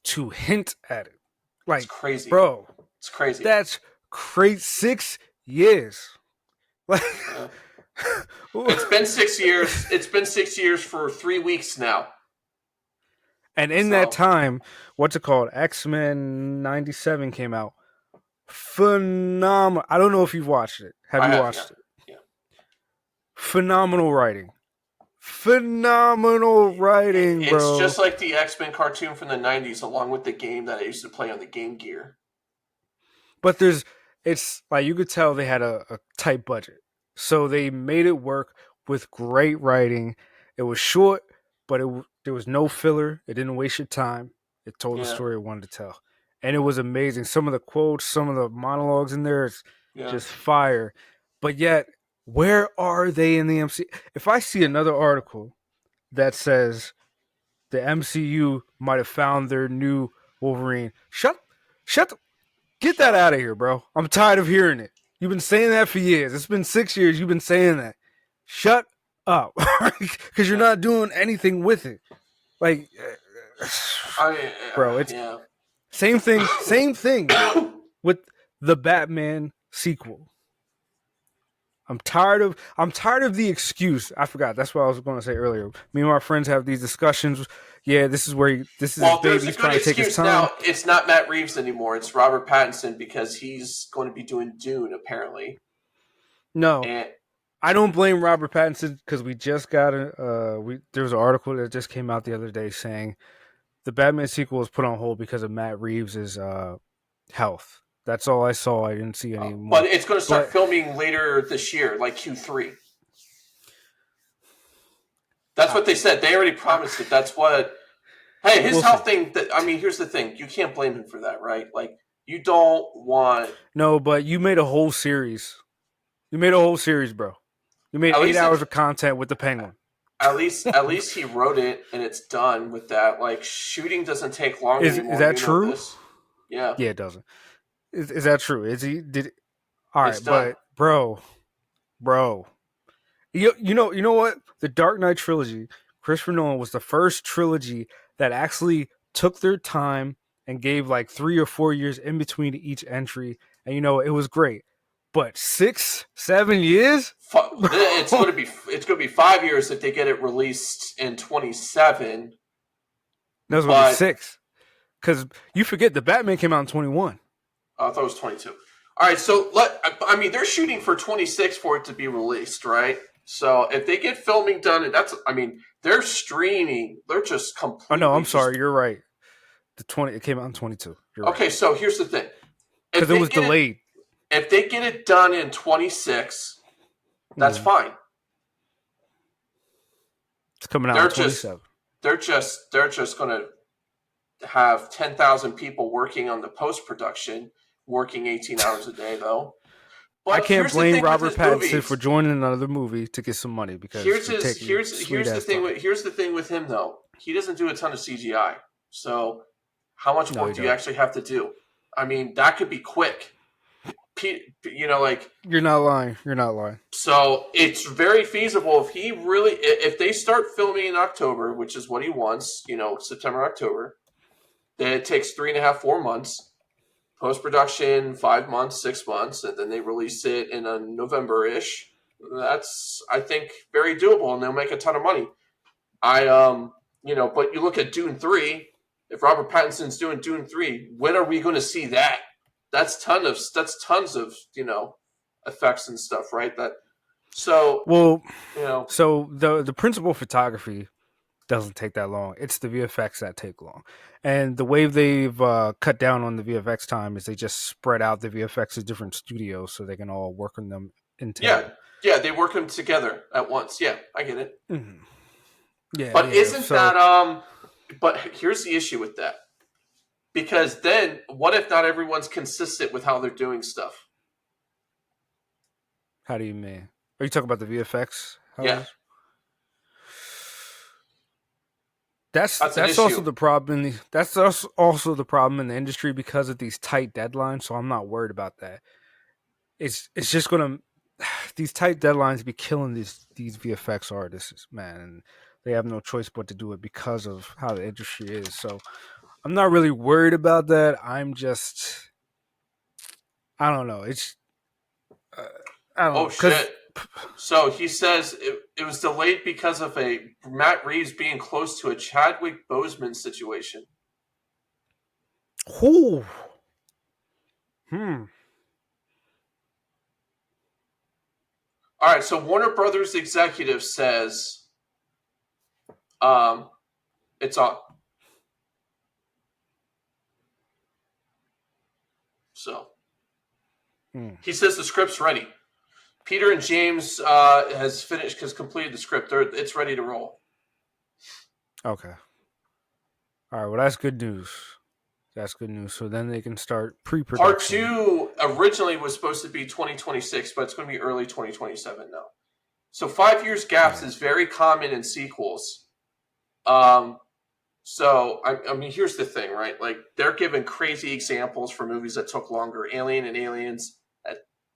To hint at it. It's Like, crazy. bro, It's crazy. that's crazy. 6 years. Like, Yeah. It's been 6 years. It's been 6 years for 3 weeks now. and in that So time, what's it called? X-Men 97 came out. Phenomenal. I don't know if you've watched it. Have I you have, yeah. watched it? Yeah. Phenomenal writing. Phenomenal writing, It's bro. just like the X-Men cartoon from the 90s, along with the game that I used to play on the Game Gear. But it's like you could tell they had a tight budget. So they made it work with great writing. It was short, but there was no filler. It didn't waste your time. It told the Yeah. story it wanted to tell. And it was amazing. Some of the quotes, some of the monologues in there is Yeah. just fire. But yet, where are they in the MC? If I see another article that says the MCU might have found their new Wolverine, shut get Shut that up. out of here, bro. I'm tired of hearing it. You've been saying that for years. It's been 6 years. You've been saying that. Shut up, because you're Yeah. not doing anything with it. Like, bro, it's Yeah. same thing. Same thing with the Batman sequel. I'm tired of the excuse. I forgot. That's what I was going to say earlier. Me and my friends have these discussions. Yeah, this is his Well, there's baby. a He's good trying to take his excuse time. now. It's not Matt Reeves anymore. It's Robert Pattinson because he's going to be doing Dune apparently. No, And I don't blame Robert Pattinson because we just got there was an article that just came out the other day saying the Batman sequel was put on hold because of Matt Reeves' health. That's all I saw. I didn't see any but more. it's going to start But filming later this year, like Q3. That's I, what they said. They already I, promised it. That's what. Hey, his we'll see. health thing. I mean, here's the thing. You can't blame him for that, right? Like, you don't want. No, but you made a whole series. You made a whole series, bro. You made At eight least hours it. of content with the Penguin. At least he wrote it and it's done with that. Like, shooting doesn't take long Is anymore. that You know true? this. Yeah, Yeah, it doesn't. Is that true? Is he did? All it's right, done. but bro, you know what? The Dark Knight trilogy, Christopher Nolan was the first trilogy that actually took their time and gave like 3 or 4 years in between each entry, and it was great. But 6, 7 years, It's bro. going to be 5 years if they get it released in 27. That's gonna be But 6. Because you forget the Batman came out in 21. I thought it was 22. All right, so I mean, they're shooting for 26 for it to be released, right? So if they get filming done, and I mean, they're streaming. They're just Oh no, completely I'm just. sorry, you're right. It came out in 22. You're right. Okay, so here's the thing: if Because it they was get it, delayed. if they get it done in 26, that's Mm. fine. It's coming out in They're just, 27. they're just gonna have 10,000 people working on the post production, working 18 hours a day, though. I But can't here's the blame thing with Robert his Pattinson for movies. joining another movie to get some money because Here's they're his taking here's sweet here's the ass thing time. with here's the thing with him though. He doesn't do a ton of CGI. So how much No, work you do you don't. actually have to do? I mean, that could be quick. Like, You're not lying. You're not lying. so it's very feasible if they start filming in October, which is what he wants, September, October, then it takes 3.5, 4 months. Post production, 5 months, 6 months, and then they release it in a November ish. That's, I think, very doable, and they'll make a ton of money. I but you look at Dune 3. If Robert Pattinson's doing Dune 3, when are we going to see that? That's tons of effects and stuff, right? That so Well, you know so the principal photography doesn't take that long. It's the VFX that take long, and the way they've cut down on the VFX time is they just spread out the VFX to different studios so they can all work on them in yeah, tandem. yeah, they work them together at once. Yeah, I get it. Mhm. Yeah, But yeah. isn't So that but here's the issue with that. Because then what if not everyone's consistent with how they're doing stuff? how do you mean? Are you talking about the VFX Yeah, houses? that's an That's issue. also the problem. Also the problem in the industry because of these tight deadlines. So I'm not worried about that. It's just gonna these tight deadlines be killing these VFX artists, man, and they have no choice but to do it because of how the industry is. So I'm not really worried about that. I'm just I don't know. Uh, I don't Oh know because shit. So he says it was delayed because of a Matt Reeves being close to a Chadwick Boseman situation. who hmm All right, so Warner Brothers executive says um, it's on. So hmm he says the script's ready. Peter and James has completed the script. It's ready to roll. okay. All right. Well, that's good news. That's good news. So then they can start Part pre-production. two originally was supposed to be 2026, but it's going to be early 2027 now. So 5 years gaps Yeah. is very common in sequels. Um, so I mean, here's the thing, right? Like they're giving crazy examples for movies that took longer. Alien and Aliens.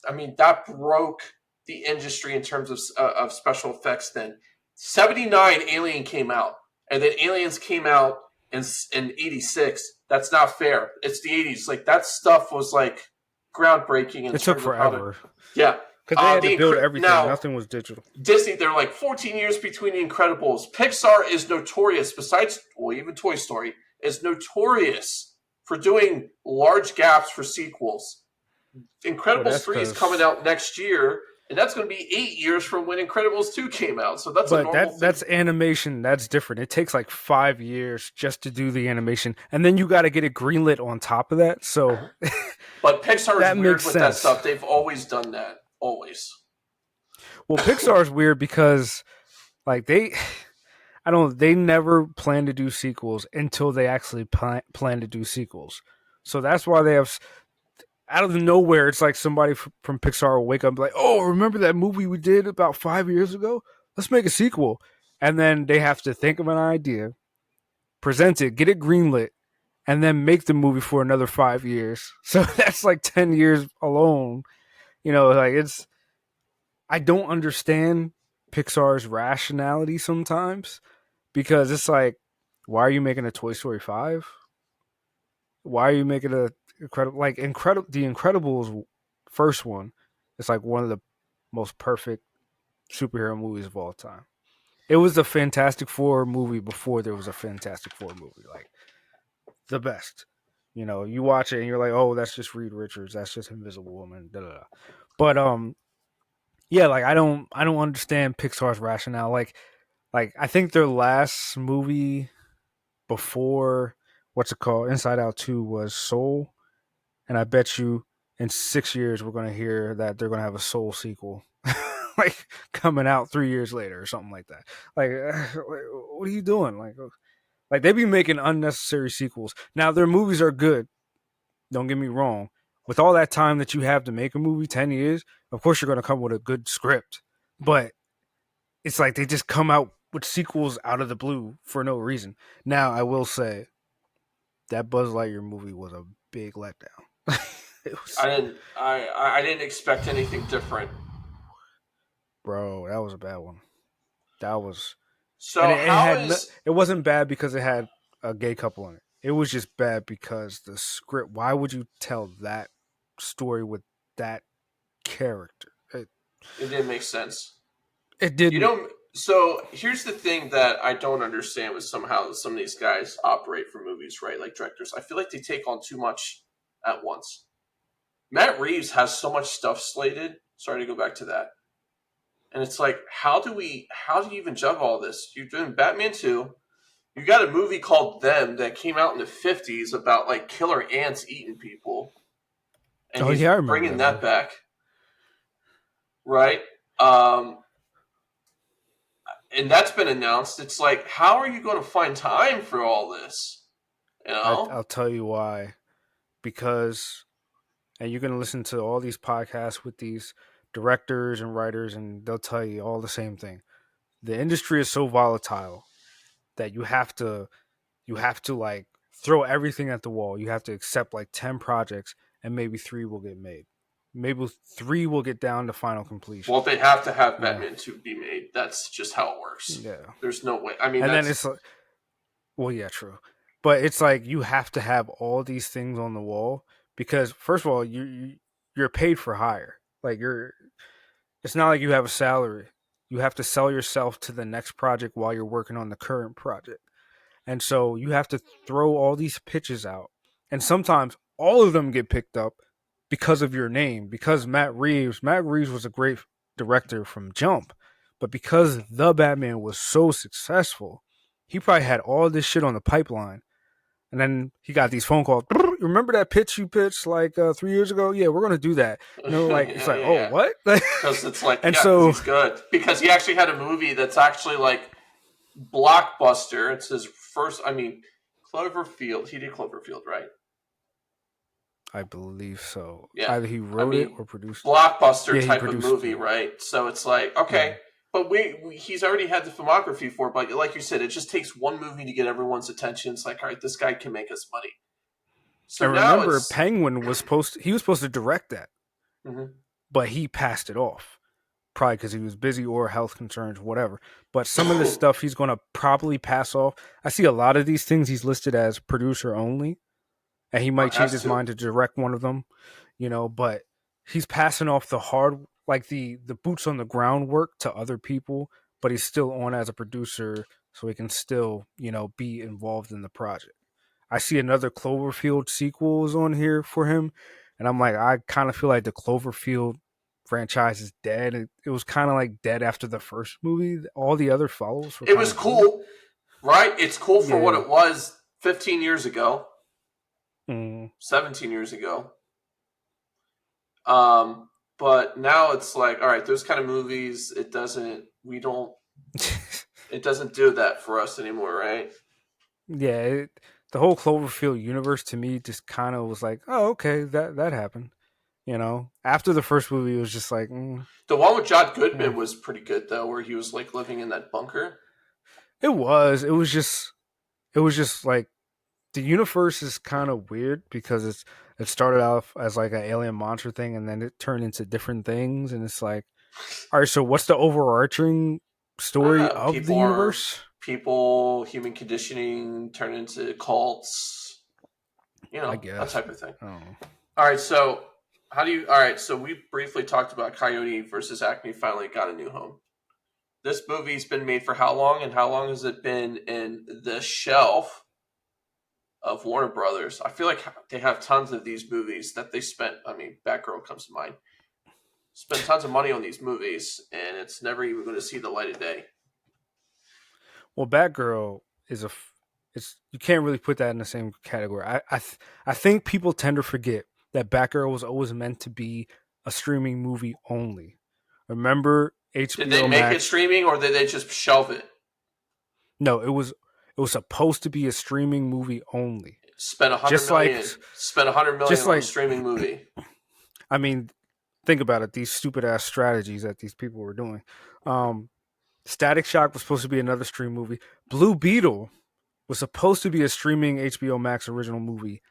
I mean, that broke the industry in terms of special effects. Then 79 Alien came out, and then Aliens came out in 86. That's not fair. It's the 80s. Like that stuff was like groundbreaking in It took terms of how to. forever. Yeah. because they had to build everything. Now Nothing was digital. Disney, they're like 14 years between the Incredibles. Pixar is notorious, besides, well, even Toy Story, is notorious for doing large gaps for sequels. Well, Incredibles that's 3 is coming because, out next year, and that's going to be 8 years from when Incredibles 2 came out. So that's a but normal thing. that's animation. That's different. It takes like 5 years just to do the animation, and then you got to get it greenlit on top of that. So But Pixar is that weird makes with that sense. stuff. They've always done that. Always. Well, Pixar is weird because like I don't. They never plan to do sequels until they actually plan to do sequels. So that's why they have out of nowhere. It's like somebody from Pixar will wake up and be like, "Oh, remember that movie we did about 5 years ago? Let's make a sequel." And then they have to think of an idea, present it, get it greenlit, and then make the movie for another 5 years. So that's like 10 years alone. Like it's. I don't understand Pixar's rationality sometimes because it's like, why are you making a Toy Story 5? Why are you making a incredible the Incredibles first one? It's like one of the most perfect superhero movies of all time. It was the Fantastic Four movie before there was a Fantastic Four movie, like the best. You watch it and you're like, oh, that's just Reed Richards, that's just Invisible Woman, da da da. But yeah, like I don't understand Pixar's rationale. Like I think their last movie before what's it called? Inside Out 2 was Soul. And I bet you in 6 years we're gonna hear that they're gonna have a Soul sequel. Like coming out 3 years later or something like that. Like, what are you doing? Like they be making unnecessary sequels. Now their movies are good. Don't get me wrong. With all that time that you have to make a movie, 10 years, of course you're gonna come with a good script. But it's like they just come out with sequels out of the blue for no reason. Now I will say that Buzz Lightyear movie was a big letdown. It was, I didn't expect anything different. bro, that was a bad one. That was, and So it how had no, is it wasn't bad because it had a gay couple in it. It was just bad because the script. Why would you tell that story with that character? it didn't make sense? It You didn't. know, so here's the thing that I don't understand with somehow some of these guys operate for movies, right? Like directors. I feel like they take on too much at once. Matt Reeves has so much stuff slated. Sorry to go back to that. And it's like, how do you even juggle all this? You're doing Batman 2. You got a movie called Them that came out in the 50s about like killer ants eating people. And Oh he's yeah, I remember bringing that that movie. back, right? Um, and that's been announced. It's like, how are you going to find time for all this? You know? I'll tell you why. Because, and you're gonna listen to all these podcasts with these directors and writers, and they'll tell you all the same thing. The industry is so volatile that you have to like throw everything at the wall. You have to accept like 10 projects and maybe 3 will get made. Maybe 3 will get down to final Well, completion. they have to have You know. Batman 2 be made. That's just how it works. Yeah. There's no way. I mean, And then that's it's like, well, yeah, true. But it's like you have to have all these things on the wall because first of all, you're paid for hire. Like it's not like you have a salary. You have to sell yourself to the next project while you're working on the current project. And so you have to throw all these pitches out. And sometimes all of them get picked up because of your name, because Matt Reeves was a great director from Jump. But because The Batman was so successful, he probably had all this shit on the pipeline. And then he got these phone calls. Remember that pitch you pitched like 3 years ago? Yeah, we're gonna do that. Like it's yeah, like, yeah, oh, yeah. what? Because it's like, And yeah, because so, he's good. Because he actually had a movie that's actually like blockbuster. It's his first. I mean, Cloverfield. He did Cloverfield, right? I believe so. Yeah. Either he I wrote it mean, or produced. blockbuster Yeah, he type of produced movie, it. right? So it's like, Yeah. okay, but he's already had the filmography for it. But like you said, it just takes one movie to get everyone's attention. It's like, all right, this guy can make us money. So And now remember, it's. Penguin was supposed to direct that, Mhm. but he passed it off. Probably because he was busy or health concerns, whatever. But some of this stuff he's going to probably pass off. I see a lot of these things he's listed as producer only, and he Well, might it change has his to. mind to direct one of them, but he's passing off the hard. like the boots on the ground work to other people, but he's still on as a producer, so he can still be involved in the project. I see another Cloverfield sequel is on here for him, and I'm like, I kind of feel like the Cloverfield franchise is dead. It was kind of like dead after the first movie. All the other follows were It kind was of good. cool, right? It's cool for what Yeah. it was 15 years ago, Mm. 17 years ago. Um, but now it's like, all right, those kind of movies, it doesn't do that for us anymore, right? Yeah, the whole Cloverfield universe to me just kind of was like, oh, okay, that happened. After the first movie, it was just like, The one with John Goodman eh. was pretty good though, where he was like living in that bunker. It was. It was just like the universe is kind of weird because it started off as like an alien monster thing, and then it turned into different things, and it's like, all right, so what's the overarching story of the universe? Human conditioning turn into cults, I that guess. type of thing. Oh. All right, so all right, so we briefly talked about Coyote versus Acme finally got a new home. This movie's been made for how long, and how long has it been in the shelf of Warner Brothers? I feel like they have tons of these movies that they spent. I mean, Batgirl comes to mind. Spent tons of money on these movies, and it's never even going to see the light of day. Well, Batgirl is it's you can't really put that in the same category. I think people tend to forget that Batgirl was always meant to be a streaming movie only. Remember Did they HBO make it Max? streaming, or did they just shelve it? No, it was supposed to be a streaming movie only. Spent a hundred Just like million. Spent 100 million just on a like streaming movie. I mean, think about it. These stupid ass strategies that these people were doing. Um, Static Shock was supposed to be another stream movie. Blue Beetle was supposed to be a streaming HBO Max original movie,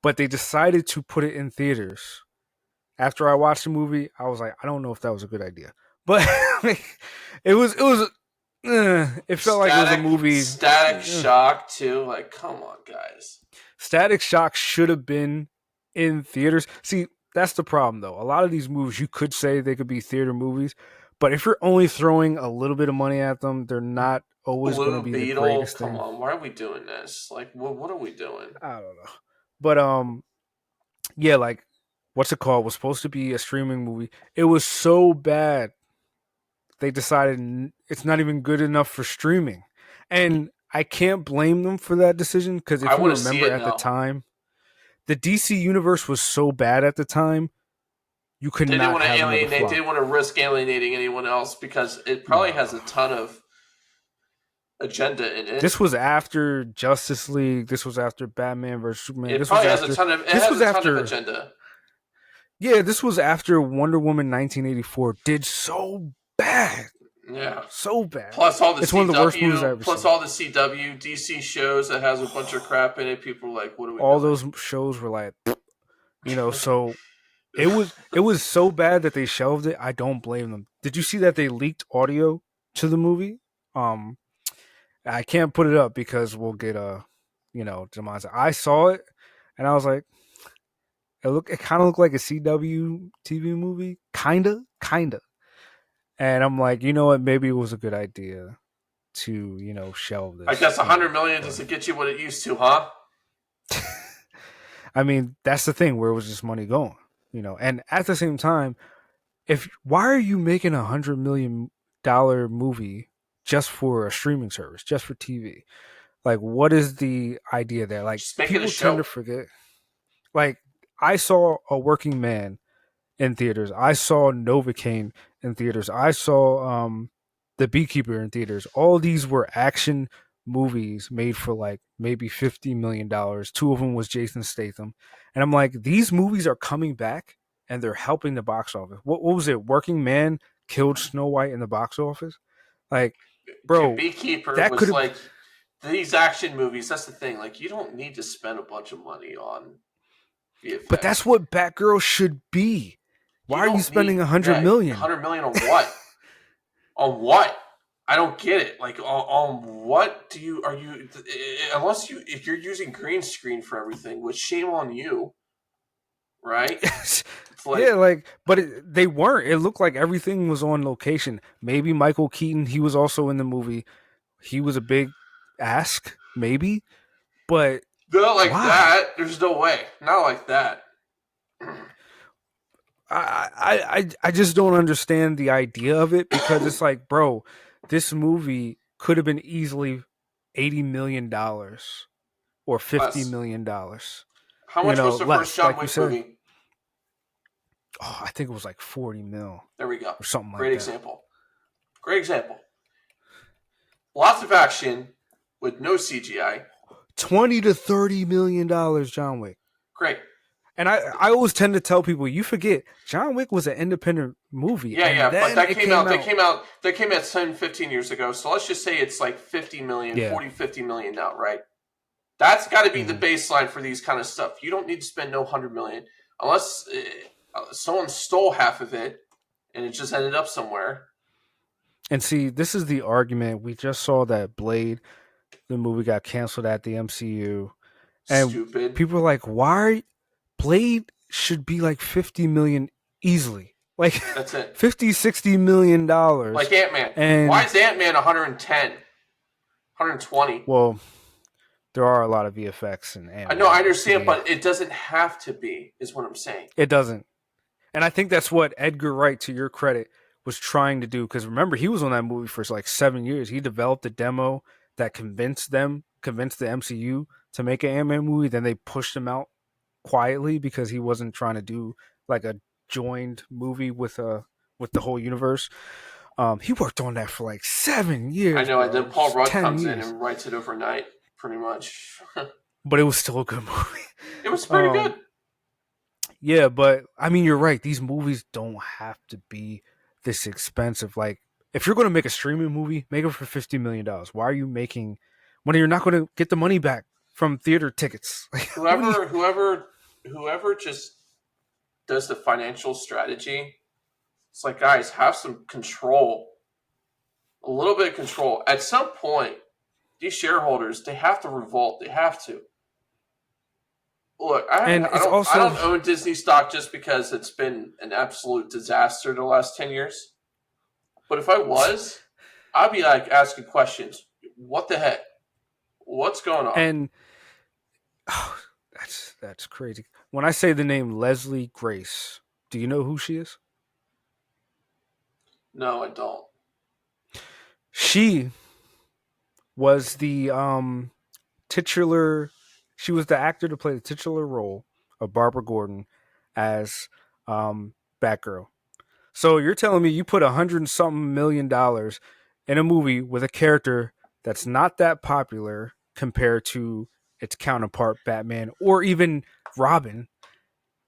but they decided to put it in theaters. After I watched the movie, I was like, I don't know if that was a good idea, but it felt like it was a movie. Static Shock too. Like, come on, guys. Static Shock should have been in theaters. See, that's the problem though. A lot of these movies you could say they could be theater movies, but if you're only throwing a little bit of money at them, they're not always going to Blue be the Beetle. greatest Come thing. on, why are we doing this? Like, what are we doing? I don't know. But yeah, like what's it called? Was supposed to be a streaming movie. It was so bad they decided it's not even good enough for streaming. And I can't blame them for that decision because I if you want to see remember it at the now. time, the DC universe was so bad at the time, you could They didn't not want to have another alienate. They flop. didn't want to risk alienating anyone else because it probably has No. a ton of agenda in it. This was after Justice League. This was after Batman versus Superman. It This was probably has a after ton of. It this has was a ton of after agenda. yeah, this was after Wonder Woman 1984 did so bad. Yeah. So bad. Plus all the It's one of the worst movies I've CW, ever plus seen. all the CW, DC shows that has a bunch of crap in it. People are like, "What are we All doing?" those shows were like, so it was so bad that they shelved it. I don't blame them. Did you see that they leaked audio to the movie? Um, I can't put it up because we'll get demonetized. I saw it and I was like, it kind of looked like a CW TV movie, kinda. And I'm like, you know what? Maybe it was a good idea to shelve I this. guess 100 million But doesn't get you what it used to, huh? I mean, that's the thing. Where was this money going? And at the same time, if why are you making $100 million movie just for a streaming service, just for TV? Like, what is the idea there? Like, Just make it a people tend to show. forget. Like, I saw A Working Man in theaters. I saw Novocaine in theaters. I saw The Beekeeper in theaters. All these were action movies made for like maybe $50 million. Two of them was Jason Statham, and I'm like, these movies are coming back and they're helping the box office. What was it? Working Man killed Snow White in the box office. Like, Dude, bro, Beekeeper that could was have. like these action movies. That's the thing. Like, you don't need to spend a bunch of money on But that's VFX. what Batgirl should be. Why You are you don't spending need, 100 million? 100 million on what? On what? I don't get it. Like, on what do you are you? Unless if you're using green screen for everything, which shame on you, right? It's like Yeah, like, but they weren't. It looked like everything was on location. Maybe Michael Keaton, he was also in the movie. He was a big ask, maybe, but not like why? that. There's no way. Not like that. I just don't understand the idea of it because it's like, bro, this movie could have been easily $80 million or Less. $50 million. How You much know, was the first less, John like you Wick said. movie? Oh, I think it was like 40 mil There we go. or something like Great that. example. Great example. Lots of action with no CGI. 20 to $30 million, John Wick. Great. And I always tend to tell people, you forget John Wick was an independent movie, Yeah, and yeah, but then that it came came out. They out. came out. They came out 10, 15 years ago. So let's just say it's like 50 million, Yeah. 40, 50 million now, right? That's got to be the Hmm. baseline for these kind of stuff. You don't need to spend no 100 million unless someone stole half of it and it just ended up somewhere. And see, this is the argument. We just saw that Blade, the movie, got canceled at the MCU, and Stupid. people are like, "Why Blade should be like 50 million easily, like That's it. 50, $60 million." Like Ant Man. Why And is Ant Man 110, 120? well, there are a lot of VFX in I Ant know, I Man. understand, but it doesn't have to be, is what I'm saying. It doesn't. And I think that's what Edgar Wright, to your credit, was trying to do. Because remember, he was on that movie for like 7 years. He developed a demo that convinced the MCU to make an Ant-Man movie. Then they pushed him out quietly because he wasn't trying to do like a joined movie with the whole universe. He worked on that for like seven I years, know, and then bro. Paul Rudd 10 comes in years. and writes it overnight, pretty much. But it was still a good movie. It was pretty Um, good. Yeah, but I mean, you're right. These movies don't have to be this expensive. Like, if you're going to make a streaming movie, make it for $50 million. Why are you making when you're not going to get the money back from theater tickets? Like, what do you? Whoever just does the financial strategy, it's like, guys, have some control, a little bit of control. At some point, these shareholders, they have to revolt. They have to. Look, And I it's don't I also don't own Disney stock just because it's been an absolute disaster the last 10 years. But if I was, I'd be like asking questions. What the heck? What's going on? and oh, that's crazy. When I say the name Leslie Grace, do you know who she is? No, I don't. She was the titular. She was the actor to play the titular role of Barbara Gordon as Batgirl. So you're telling me you put 100 something million in a movie with a character that's not that popular compared to its counterpart Batman or even Robin.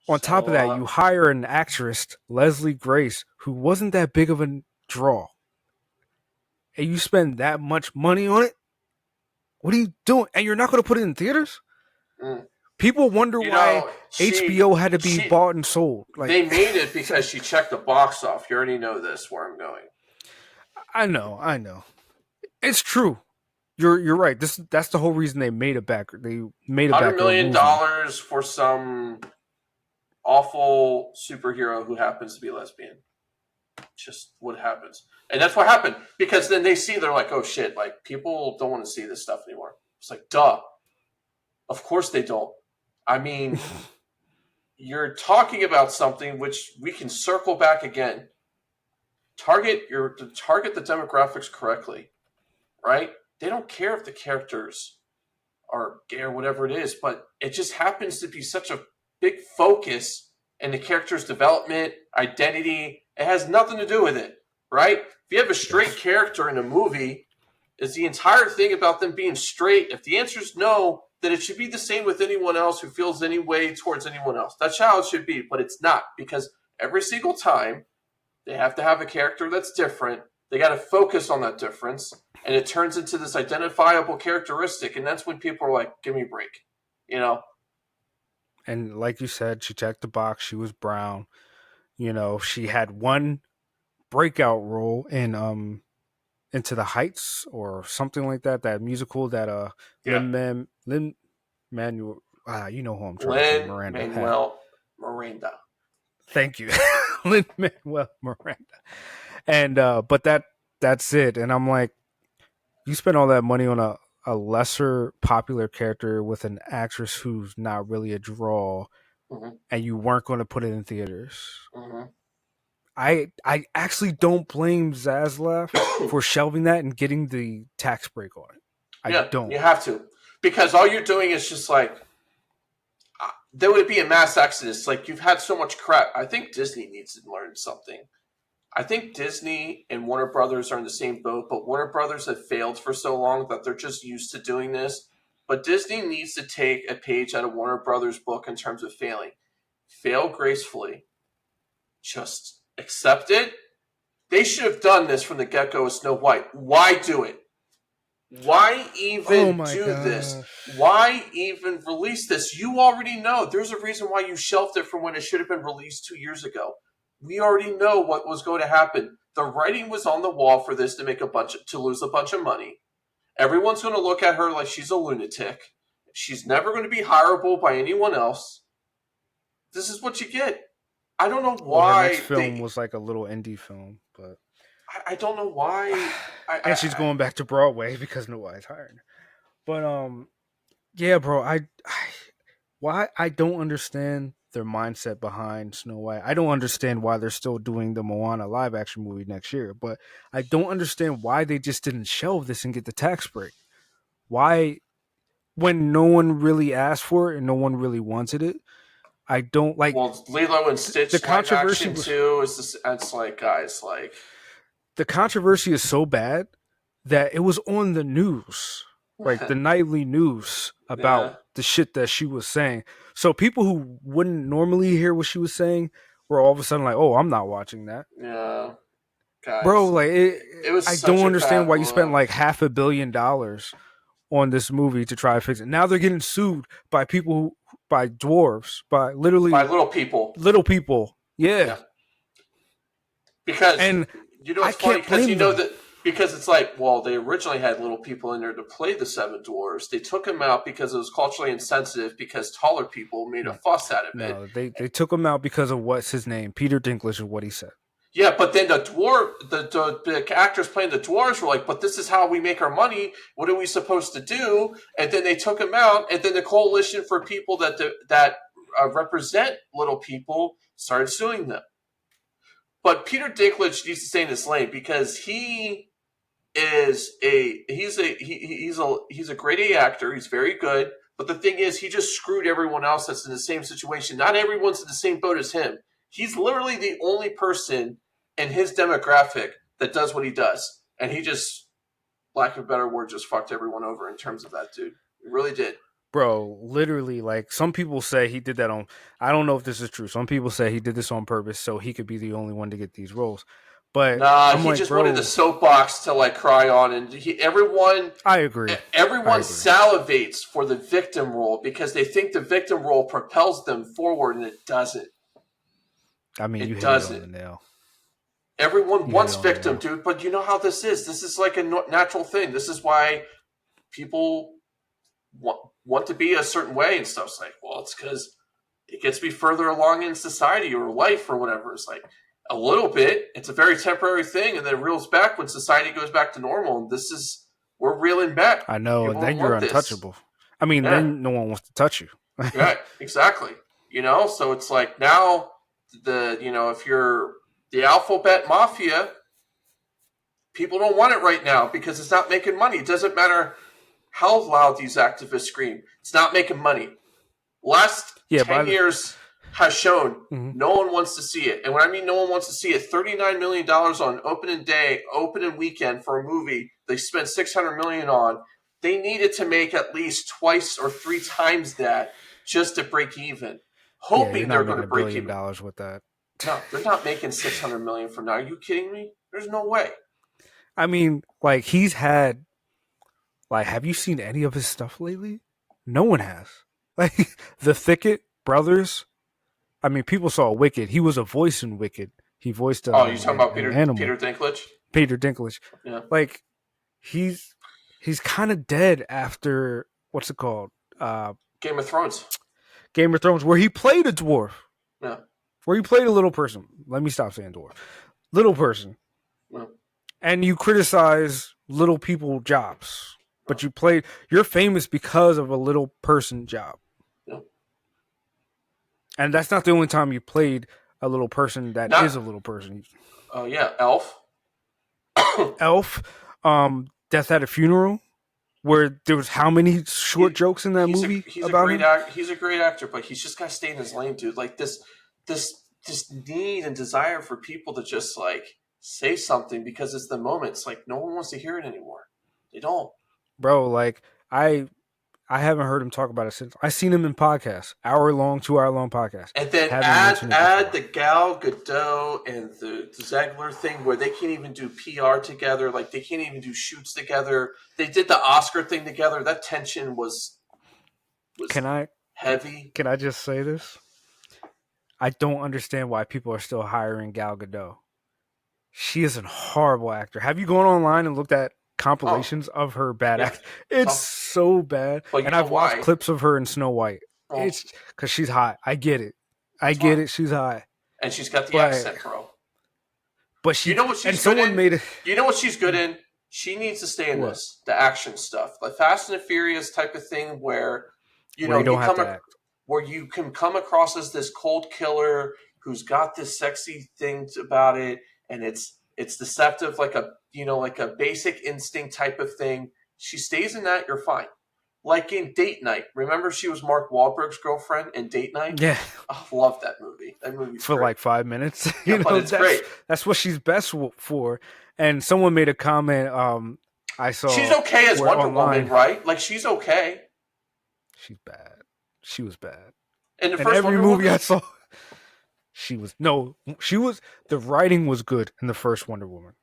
On top of So that, you hire an actress, Leslie Grace, who wasn't that big of a draw, and you spend that much money on it. What are you doing? And you're not going to put it in theaters? mm, People wonder you why know, HBO had to be she bought and sold. Like, they made it because she checked the box off. You already know this where I'm going. I know, it's true. You're right. That's the whole reason they made a hundred Batgirl million movie. dollars for some awful superhero who happens to be lesbian. Just what happens, and that's what happened because then they see they're like, oh shit, like people don't want to see this stuff anymore. It's like, duh, of course they don't. I mean, you're talking about something which we can circle back again. Target the demographics correctly, right? They don't care if the characters are gay or whatever it is, but it just happens to be such a big focus in the character's development, identity. It has nothing to do with it, right? If you have a straight character in a movie, is the entire thing about them being straight? If the answer is no, then it should be the same with anyone else who feels any way towards anyone else. That's how it should be, but it's not because every single time they have to have a character that's different. They got to focus on that difference, and it turns into this identifiable characteristic. And that's when people are like, "Give me a break," you know. And like you said, she checked the box. She was brown. You know, she had one breakout role in Into the Heights or something like that. That musical that Yeah, Lin Manuel you know who I'm trying to say, Lynn Miranda had. Manuel Miranda. Thank you, Lin Manuel Miranda. And but that's it. And I'm like, you spent all that money on a lesser popular character with an actress who's not really a draw, Hmm. and you weren't going to put it in theaters. Hmm. I actually don't blame Zaslav for shelving that and getting the tax break on it. I Yeah, don't. you have to, because all you're doing is just like there would be a mass exodus. Like you've had so much crap. I think Disney needs to learn something. I think Disney and Warner Brothers are in the same boat, but Warner Brothers have failed for so long that they're just used to doing this. But Disney needs to take a page out of Warner Brothers' book in terms of failing. Fail gracefully. Just accept it. They should have done this from the get go with Snow White. Why do it? Why Oh even my do this? gosh. Why even release this? You already know. There's a reason why you shelved it from when it should have been released 2 years ago. We already know what was going to happen. The writing was on the wall for this to make to lose a bunch of money. Everyone's going to look at her like she's a lunatic. She's never going to be hireable by anyone else. This is what you get. I don't know Well, her next why film they. was like a little indie film, but I don't know why. and she's going back to Broadway because nobody's hiring. But yeah, bro, why I don't understand their mindset behind Snow White. I don't understand why they're still doing the Moana live action movie next year, but I don't understand why they just didn't shelve this and get the tax break. Why, when no one really asked for it and no one really wanted it, I don't like Well, Lilo and the Stitch live controversy action was too. Is this? It's like guys, like the controversy is so bad that it was on the news, right? The nightly news about yeah, the shit that she was saying. So people who wouldn't normally hear what she was saying were all of a sudden like, "Oh, I'm not watching that." yeah, Bro, guys. like It was I such don't a understand bad why you spent look. like $500 million on this movie to try to fix it. Now they're getting sued by by dwarves, by By literally little people. little people. Yeah. Yeah, because And you know I it's funny can't because you blame know them. that because it's like well they originally had little people in there to play the seven dwarves. They took them out because it was culturally insensitive because taller people made a Hmm. fuss out of it. No, they took him out because of what's his name, Peter Dinklage, is what he said. Yeah, but then the actors playing the dwarves were like, "But this is how we make our money. What are we supposed to do?" And then they took him out, and then the coalition for people that represent little people started suing them. But Peter Dinklage needs to stay in his lane because he's a grade A actor. He's very good. But the thing is, he just screwed everyone else that's in the same situation. Not everyone's in the same boat as him. He's literally the only person in his demographic that does what he does, and he just, lack of a better word, just fucked everyone over in terms of that dude. He really did. Bro, literally, like some people say he did that on. I don't know if this is true. Some people say he did this on purpose so he could be the only one to get these roles. But Nah, I'm he like, just wanted the bro, soapbox to like cry on, and I agree. I everyone agree. salivates for the victim role because they think the victim role propels them forward, and it doesn't. I mean, you It hit it on doesn't. the nail. Everyone You hit it wants on the victim, nail. dude, but you know how this is. This is like a natural thing. This is why people want to be a certain way and stuff. It's like, well, it's because it gets me further along in society or life or whatever. It's like a little bit. It's a very temporary thing, and then it reels back when society goes back to normal. And this is we're reeling back. I know. And People don't then you're want this. untouchable. I mean, Yeah, then no one wants to touch you. right. Exactly. So it's like now if you're the alphabet mafia, people don't want it right now because it's not making money. It doesn't matter how loud these activists scream. It's not making money. Last Yeah, 10 years has shown mhm. no one wants to see it. And when I mean no one wants to see it, $39 million on opening day, opening weekend for a movie they spent $600 million on. They needed to make at least twice or three times that just to break even, Yeah, you're hoping not they're going making to a break billion even. dollars with that. No, they're not making $600 million from now. Are you kidding me? There's no way. I mean, like he's had like, have you seen any of his stuff lately? No one has. Like the Thicket brothers. I mean, people saw Wicked. He was a voice in Wicked. He voiced Oh, you talking about an Peter animal, Dinklage? Peter Dinklage. Yeah. Like he's he's kind of dead after what's it called? Uh, Game of Thrones. Game of Thrones, where he played a dwarf. Yeah. where you played a little person. Let me stop saying dwarf. Little person. No, And you criticize little people jobs. no, But you're famous because of a little person job. no. And that's not the only time you played a little person that is Not. a little person. Yeah, Elf. Elf, Death at a Funeral, where there was how many short he, jokes in that movie he's a about great him? act. He's a great actor, but he's just got to stay in his lane, dude. Like this need and desire for people to just like say something because it's the moment. It's like no one wants to hear it anymore. They don't. Bro, like I haven't heard him talk about it since I seen him in podcasts, hour long, 2 hour long podcasts. And then Haven't add mentioned it add before. the Gal Gadot and the Zegler thing where they can't even do PR together. Like they can't even do shoots together. They did the Oscar thing together. That tension was Can I heavy. can I just say this? I don't understand why people are still hiring Gal Gadot. She is a horrible actor. Have you gone online and looked at Oh compilations of her bad yeah, act? It's tough. so bad. But you And know I've watched why? clips of her in Snow White. Well, It's because she's hot. I get it. I that's get fine. it. She's hot. And she's got the But accent, bro. but You she know what and she's good someone in? made it. You know what she's good in? She needs to stay in What? this, the action stuff, the Fast and the Furious type of thing, where Where you you don't have come to act. where you can come across as this cold killer who's got this sexy things about it, and it's deceptive, like a like a basic instinct type of thing. She stays in that, you're fine. Like in Date Night, remember she was Mark Wahlberg's girlfriend in Date Night. Yeah. Oh, love that movie. That movie's For great. like 5 minutes. Yeah, but it's great. That's what she's best for. And someone made a comment. I She's saw okay as where Wonder Woman, online. right? Like she's okay. She's bad. She was bad. In the And first every Wonder movie I Woman, saw, she was no. She was the writing was good in the first Wonder Woman.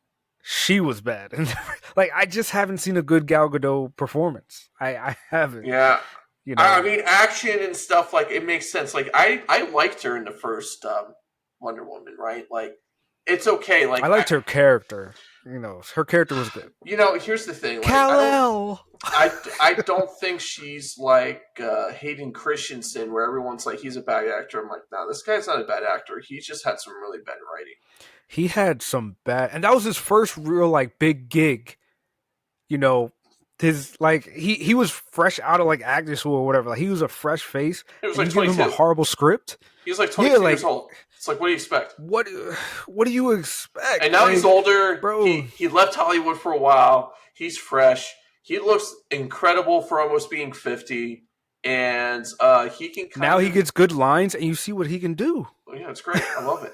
She was bad, and like I just haven't seen a good Gal Gadot performance. I haven't. yeah. You I know, mean, action and stuff like it makes sense. Like I liked her in the first Wonder Woman, right? Like it's okay. I Like liked her character. You know, her character was good. here's the thing. Like Kal-El. I don't think she's like Hayden Christensen, where everyone's like he's a bad actor. I'm like, nah, this guy's not a bad actor. He's just had some really bad writing. He had some bad, and that was his first real like big gig. You know, his like he was fresh out of like acting school or whatever. Like he was a fresh face, He was and like you give him a 22. horrible script. He was like Yeah, 22 years like old. It's like, what do you expect? what what do you expect? And now he's Like, older. bro, He left Hollywood for a while. He's fresh. He looks incredible for almost being 50, and he can now kind he of. gets good lines, and you see what he can do. Oh, yeah, it's great. I love it.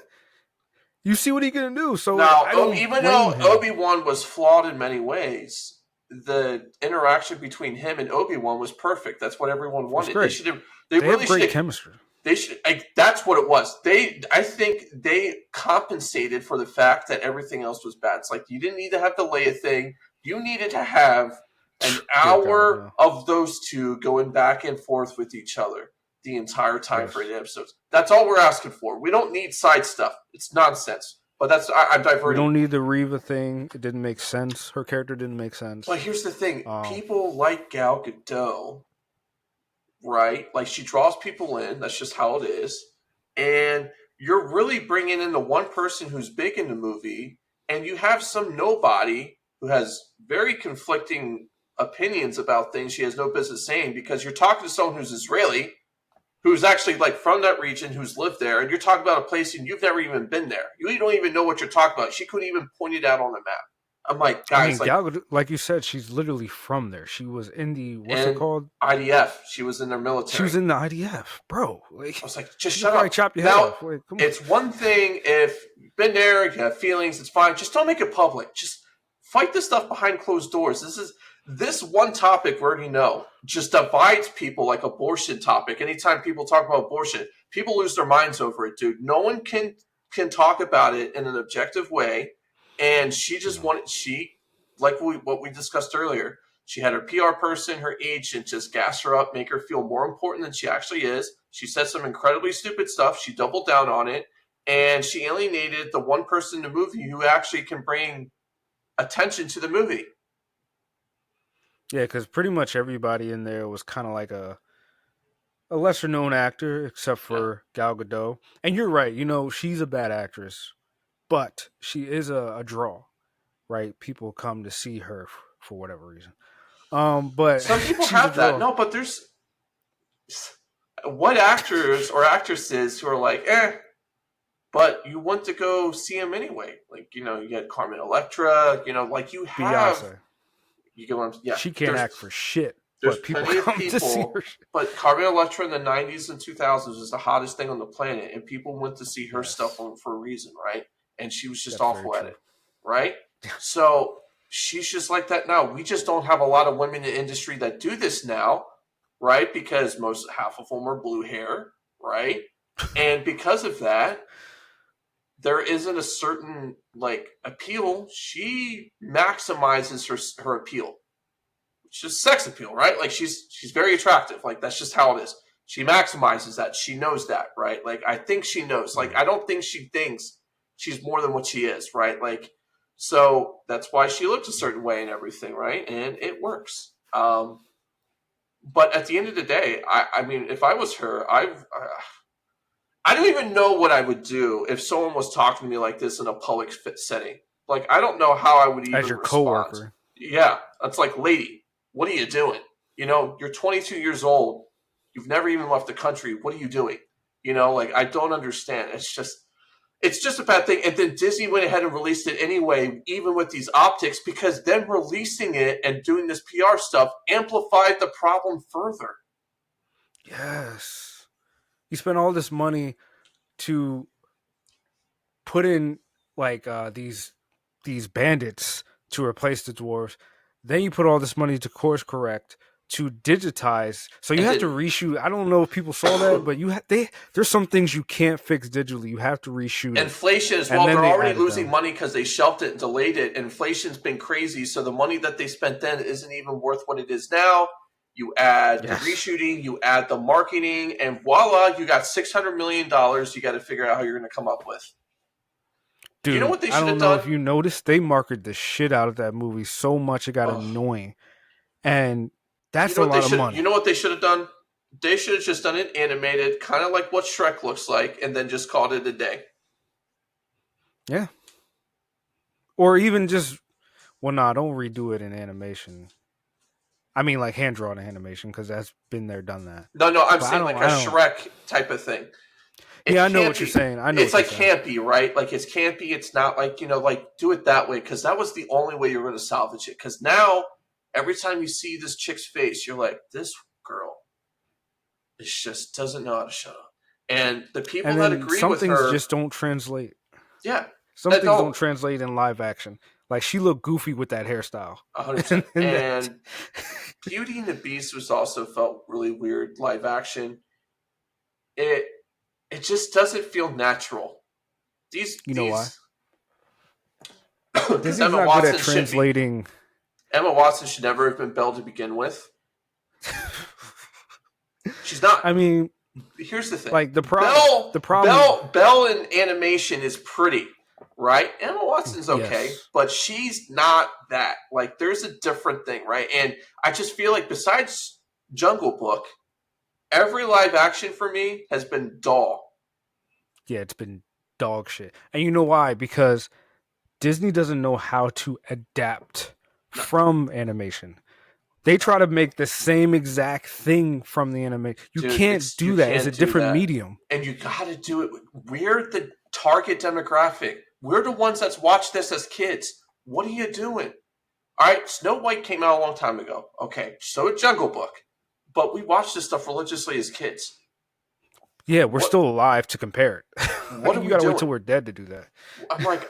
You see what he can do. So Now, I don't even blame though him. Obi-Wan was flawed in many ways, the interaction between him and Obi-Wan was perfect. That's what everyone It was wanted. They great. should have. They They have really should great have. chemistry. They should. That's what it was. I think they compensated for the fact that everything else was bad. It's like you didn't need to have the Leia thing. You needed to have an Dear God, hour no. of those two going back and forth with each other the entire time for Yes. 8 episodes. That's all we're asking for. We don't need side stuff. It's nonsense. But I'm We diverting. don't need the Reva thing. It didn't make sense. Her character didn't make But sense. here's the thing: Um, people like Gal Gadot, right? Like she draws people in. That's just how it is. And you're really bringing in the one person who's big in the movie, and you have some nobody who has very conflicting opinions about things she has no business saying because you're talking to someone who's Israeli, who's actually like from that region, who's lived there, and you're talking about a place and you've never even been there. You don't even know what you're talking about. She couldn't even point it out on the map. I'm like, I guys, mean, like Gal Gadot, like you said, she's literally from there. She was in the what's it in called? IDF, she was in their She military. was in the IDF, bro. Like, I was like, just she could shut probably up. chop your head Now, off. Like, come on. it's one thing if you've been there, you have feelings, it's fine. Just don't make it public. Just fight the stuff behind closed doors. This one topic we already know just divides people like abortion topic. Anytime people talk about abortion, people lose their minds over it, dude. No one can talk about it in an objective way. And she just No. wanted like what we discussed earlier. She had her PR person, her agent, just gas her up, make her feel more important than she actually is. She said some incredibly stupid stuff. She doubled down on it, and she alienated the one person in the movie who actually can bring attention to the movie. Yeah, because pretty much everybody in there was kind of like a a lesser known actor, except Yeah. for Gal Gadot. And you're right. She's a bad actress, but she is a draw, right? People come to see her for whatever reason. But Some people she's a have that. draw. No, but there's what actors or actresses who are like, but you want to go see him anyway. Like, you get Carmen Electra, like you have, Beyonce. you get what I'm, yeah, She can't act for shit, there's but people plenty of come to see her. people, but Carmen Electra in the 90s and 2000s was the hottest thing on the planet, and people went to see her stuff Yes, for a reason, right? And she was just that's very awful at true. it, right? So she's just like that now. We just don't have a lot of women in the industry that do this now, right? Because half of them are blue hair, right? And because of that, there isn't a certain like appeal. She maximizes her appeal. It's just sex appeal, right? Like she's very attractive. Like that's just how it is. She maximizes that. She knows that, right? Like I think she knows. Like Yeah. I don't think she thinks she's more than what she is, right? Like so that's why she looks a certain way and everything, right? And it works. But at the end of the day, I mean, if I was her, I don't even know what I would do if someone was talking to me like this in a public setting. Like I don't know how I would As even your respond. coworker. Yeah, it's like, lady, what are you doing? You're 22 years old. You've never even left the country. What are you doing? Like I don't understand. It's just a bad thing. And then Disney went ahead and released it anyway, even with these optics, because them releasing it and doing this PR stuff amplified the problem further. Yes. You spend all this money to put in like these bandits to replace the dwarves. Then you put all this money to course correct to digitize. So you And have to then reshoot. I don't know if people saw that, but there's some things you can't fix digitally. You have to reshoot it. inflation as And well. then They're they already added losing them. money because they shelved it and delayed it. Inflation's been crazy, so the money that they spent then isn't even worth what it is now. You add the Yes. reshooting, you add the marketing, and voila, you got $600 million. You got to figure out how you're going to come up with. You know Dude, what they I should have don't know done? if you noticed, they marketed the shit out of that movie so much it got Oh, annoying. And you that's know a what they lot of should. You money. know what they should have done? They should have just done it animated, kind of like what Shrek looks like, and then just called it a day. Yeah. Or even just, well, nah, don't redo it in animation. I mean, like hand drawn animation, because that's been there, done that. No, no, I'm But I saying don't, like a I don't. Shrek type of thing. Yeah, It's I know what you're campy. saying. I know It's what you're like saying. campy, right? Like it's campy. It's not like like do it that way because that was the only way you're going to salvage it. Because now every time you see this chick's face, you're like, this girl is just doesn't know how to shut up. And the people And that then agree some with things her, just don't translate. yeah, Some that things don't don't translate in live action. Like she looked goofy with that hairstyle, 100%. and that. And Beauty and the Beast was also felt really weird live action. It it just doesn't feel natural. These You know why? these because Disney's not good at Be translating. Emma Watson should never have been Belle to begin with. She's not. I mean, Here's the thing. like the Belle, problem. Belle, Belle in animation is pretty, right? Emma Watson's okay, Yes, but she's not that. Like, there's a different thing, right? And I just feel like besides Jungle Book, every live action for me has been dull. yeah, it's been dog shit, and you know why? Because Disney doesn't know how to adapt No, from animation. They no, try to make the same exact thing from the anime. You dude, can't you do that. It's a can't do different that, medium. and you got to do it. We're the target demographic. We're the ones that's watched this as kids. What are you doing? All right, Snow White came out a long time ago. Okay, so did Jungle Book, but we watched this stuff religiously as kids. Yeah, we're What still alive to compare what it. are You we gotta wait doing? till we're dead to do that. I'm like,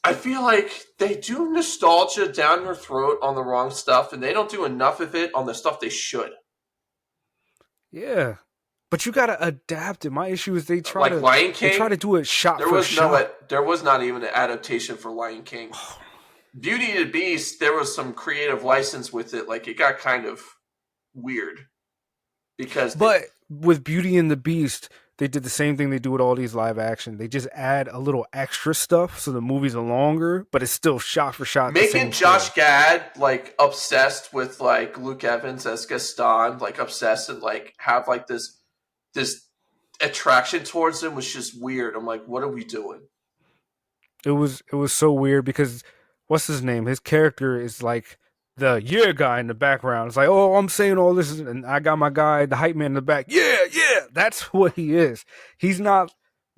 I feel like they do nostalgia down your throat on the wrong stuff, and they don't do enough of it on the stuff they should. Yeah, but you gotta adapt it. My issue is they try Like to Lion they try King, to do it shot for shot. there was not even an adaptation for Lion King. Beauty and the Beast, there was some creative license with it. Like it got kind of weird because But with Beauty and the Beast, they did the same thing they do with all these live action. They just add a little extra stuff so the movies are longer, but it's still shot for shot the Making same Josh story. Gad like obsessed with like Luke Evans as Gaston, like obsessed and like have like this attraction towards him was just weird. I'm like, what are we doing? It was so weird because what's his name? His character is like the yeah guy in the background. It's like, oh, I'm saying all this, and I got my guy, the hype man in the back. Yeah, yeah, that's what he is. He's not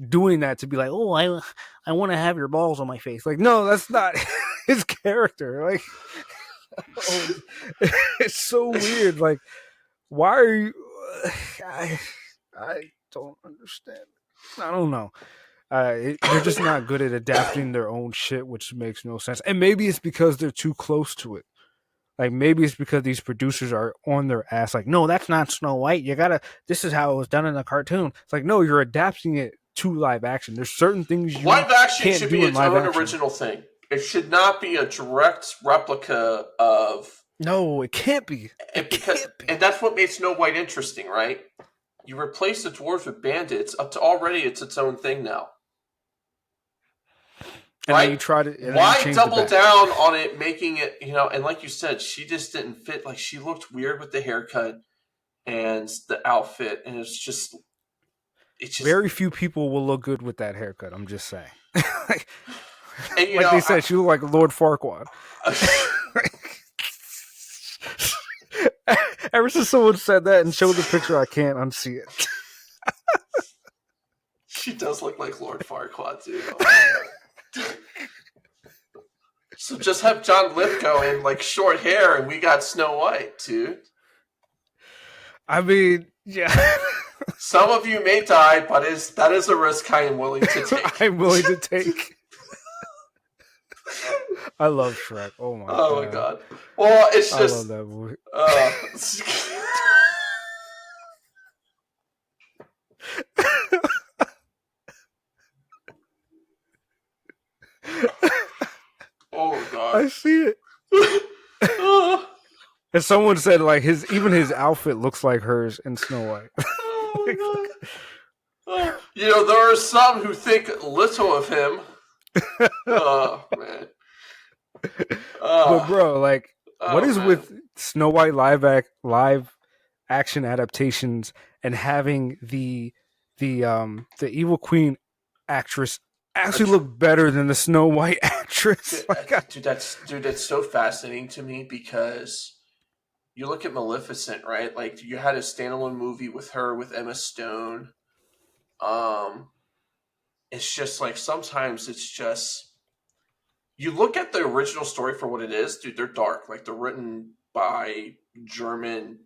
doing that to be like, oh, I want to have your balls on my face. Like, no, that's not his character. Like, oh, it's so weird. Like, why are you? I I don't understand. I don't know. They're just not good at adapting their own shit, which makes no sense. And maybe it's because they're too close to it. Like maybe it's because these producers are on their ass. Like, no, that's not Snow White. You gotta. This is how it was done in the cartoon. It's like, no, you're adapting it to live action. There's certain things you Live action can't should be do in its live own action. original thing. It should not be a direct replica of No, it can't be. and It because can't be. and that's what makes Snow White interesting, right? You replace the dwarves with bandits. Up to already, it's its own thing now, And then right? you try to, and then you Why change the double back. down on it, making it And like you said, she just didn't fit. Like she looked weird with the haircut and the outfit, and it's just Very few people will look good with that haircut. I'm just saying. like, and like they said, she looked like Lord Farquaad. Ever since someone said that and showed the picture, I can't unsee it. she does look like Lord Farquaad, dude. Oh my god. So just have John Lithgow in like short hair, and we got Snow White, dude. I mean, yeah, Some of you may die, but that is a risk I am willing to take. I'm willing to take. I love Shrek. Oh my Oh my god, god. Well, it's I love just. that movie. Uh, oh my I god. see it. And someone said like his outfit looks like hers in Snow White. Oh my god. There are some who think little of him. Oh man. But Uh, bro, like, what oh is man. with Snow White live action adaptations and having the evil queen actress actually Tr- look better than the Snow White actress? dude, Like, that's so fascinating to me because you look at Maleficent, right? Like you had a standalone movie with her with Emma Stone. Um, it's just like sometimes it's just you look at the original story for what it is, dude. They're dark, like they're written by German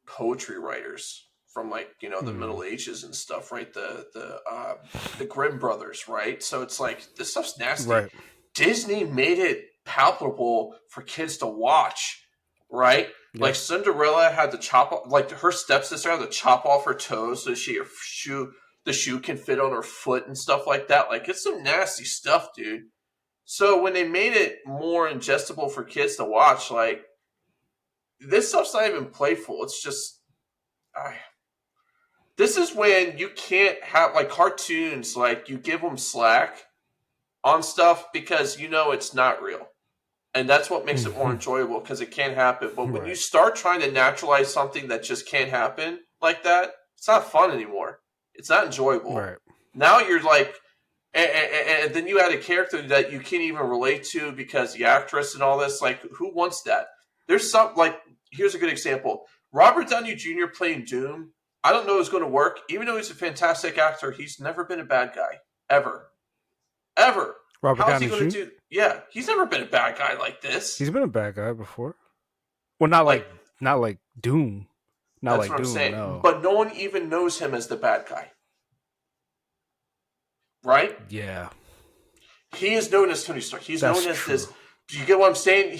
poetry writers from like the hmm, Middle Ages and stuff, right? The Grimm brothers, right? So it's like this stuff's nasty. right, Disney made it palpable for kids to watch, right? yeah, Like Cinderella had to like her stepsister had to chop off her toes so the shoe can fit on her foot and stuff like that. Like it's some nasty stuff, dude. So when they made it more ingestible for kids to watch, like this stuff's not even playful. It's just I, this is when you can't have like cartoons. Like you give them slack on stuff because it's not real, and that's what makes it more hmm, enjoyable because it can't happen. But when you right, start trying to naturalize something that just can't happen like that, it's not fun anymore. It's not enjoyable. right. Now you're like, and then you add a character that you can't even relate to because the actress and all this. Like, who wants that? There's some like here's a good example. Robert Downey Jr. playing Doom. I don't know if it's going to work. Even though he's a fantastic actor, he's never been a bad guy ever, ever. Robert How is he Downey going to Jr. do? Yeah, he's never been a bad guy like this. He's been a bad guy before. Well, not Like like not like Doom, not that's like what I'm Doom. saying. No, But no one even knows him as the bad guy, right? yeah, He is known as Tony Stark. He's that's known as true. this. Do you get what I'm saying?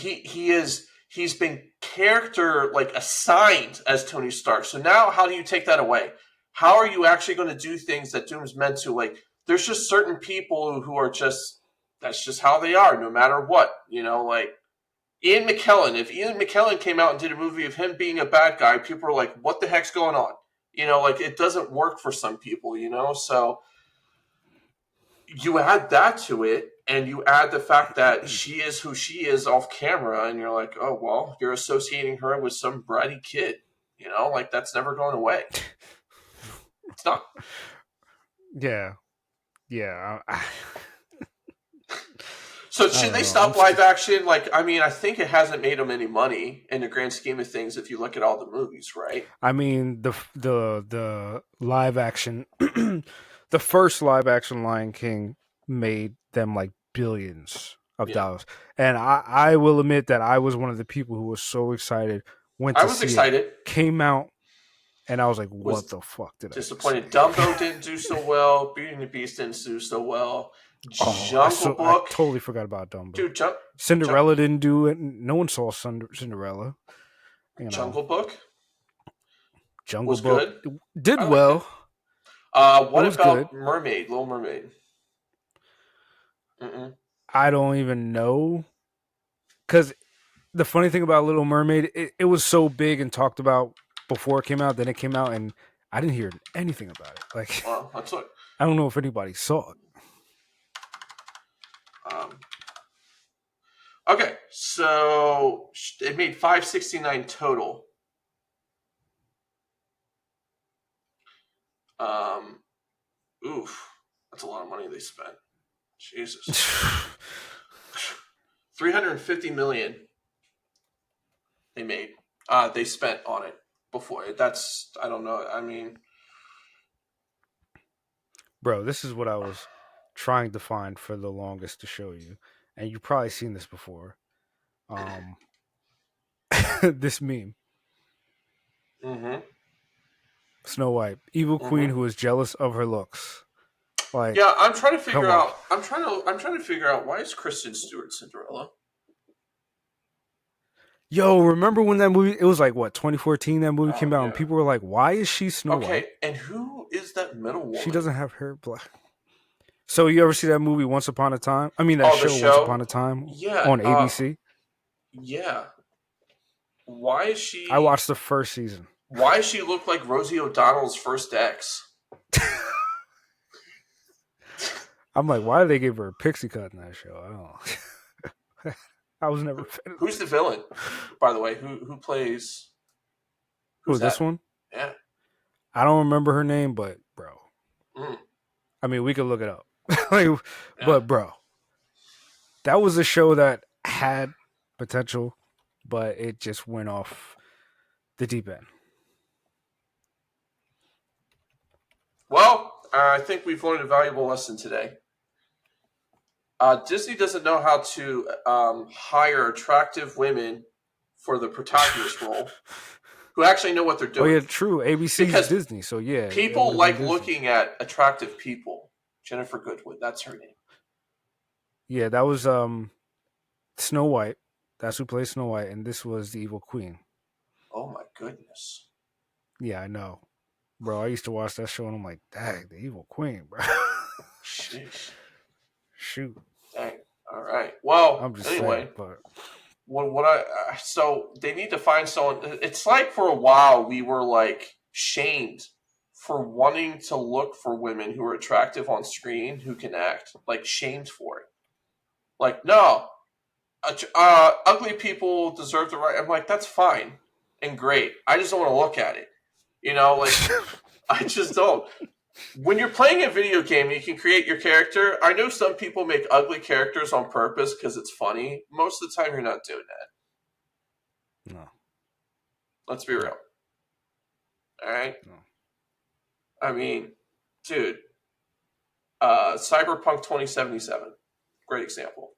He's been character like assigned as Tony Stark. So now how do you take that away? How are you actually going to do things that Doom's meant to? Like there's just certain people who are just that's just how they are, no matter what. Like Ian McKellen. If Ian McKellen came out and did a movie of him being a bad guy, people are like, "What the heck's going on?" Like it doesn't work for some people. So you add that to it, and you add the fact that she is who she is off camera, and you're like, oh well, you're associating her with some bratty kid. Like that's never going away. It's not. Yeah, yeah. So I should they don't know. stop live action? Like, I mean, I think it hasn't made them any money in the grand scheme of things if you look at all the movies, right? I mean the live action, the first live action Lion King made them like billions of Yeah. dollars, and I will admit that I was one of the people who was so excited, went I to was see it, excited. came out, and I was like, what Was the fuck did I just see? disappointed. Dumbo didn't do so well. Beauty and the Beast didn't do so well. Oh, Jungle I Book, totally forgot about Dumbo. dude. Jun- Cinderella didn't do it. No one saw Cinderella. You know, Jungle Book Jungle was Book good. did I liked it. well. It What was good. about Mermaid? Little Mermaid. Mm-mm. I don't even know because the funny thing about Little Mermaid, it was so big and talked about before it came out. Then it came out, and I didn't hear anything about it. Like, Well, that's what. I don't know if anybody saw it. Um, okay, so it made 569 total. Um, oof, that's a lot of money they spent. Jesus, 350 million they made. They spent on it before. That's I don't know. I mean, Bro, this is what I was trying to find for the longest to show you, and you've probably seen this before. Um, this meme: mm-hmm, Snow White, evil queen mm-hmm. who is jealous of her looks. Like, Yeah, I'm trying to figure come on. out. I'm trying to figure out why is Kristen Stewart Cinderella? Yo, remember when that movie? It was like what 2014. That movie Oh came out, and yeah. people were like, "Why is she Snow Okay, White? and who is that middle She woman? doesn't have hair black." So you ever see that movie Once Upon a Time? I mean that Oh, the show Once Upon show. a Time Yeah. on ABC. Yeah. Why is I she? watched the first season. Why does she look like Rosie O'Donnell's first ex? I'm like, why did they give her a pixie cut in that show? I don't know. I was never a fan of Who's the villain? By the way, who plays? who Who's this that? one. Yeah. I don't remember her name, but bro, Mm, I mean, we could look it up. Like, yeah. but bro, that was a show that had potential, but it just went off the deep end. Well, I think we've learned a valuable lesson today. Disney doesn't know how to hire attractive women for the protagonist role who actually know what they're Oh doing. yeah, true. ABC's Because Disney, so yeah, it would people have been like Disney. looking at attractive people. Jennifer Goodwood, that's her name. Yeah, that was Snow White. That's who plays Snow White, and this was the Evil Queen. Oh my goodness. Yeah, I know, bro. I used to watch that show, and I'm like, dang, the Evil Queen, bro. Sheesh. Shoot, Dang. All right. Well, I'm just saying, anyway, but what I so they need to find someone. It's like for a while we were like shamed for wanting to look for women who are attractive on screen who can act, like shamed for it. Like no, ugly people deserve the right. I'm like that's fine and great. I just don't want to look at it. Like I just don't. When you're playing a video game, you can create your character. I know some people make ugly characters on purpose because it's funny. Most of the time, you're not doing that. no, Let's be no, real. All right. no. I mean, dude, Cyberpunk 2077, great example.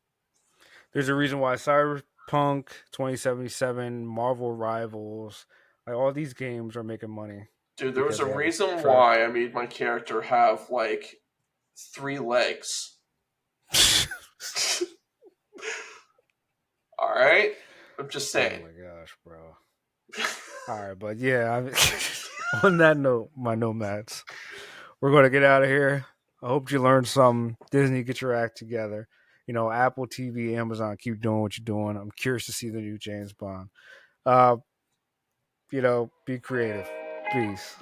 There's a reason why Cyberpunk 2077, Marvel Rivals, like all these games are making money Dude, there was because a they have reason attract. why I made my character have like 3 legs. All right. I'm just Oh saying. my gosh, bro. All right, but yeah, on that note, my nomads, we're going to get out of here. I hope you learned something. Disney, get your act together. Apple TV, Amazon, keep doing what you're doing. I'm curious to see the new James Bond. Uh, be creative. Peace.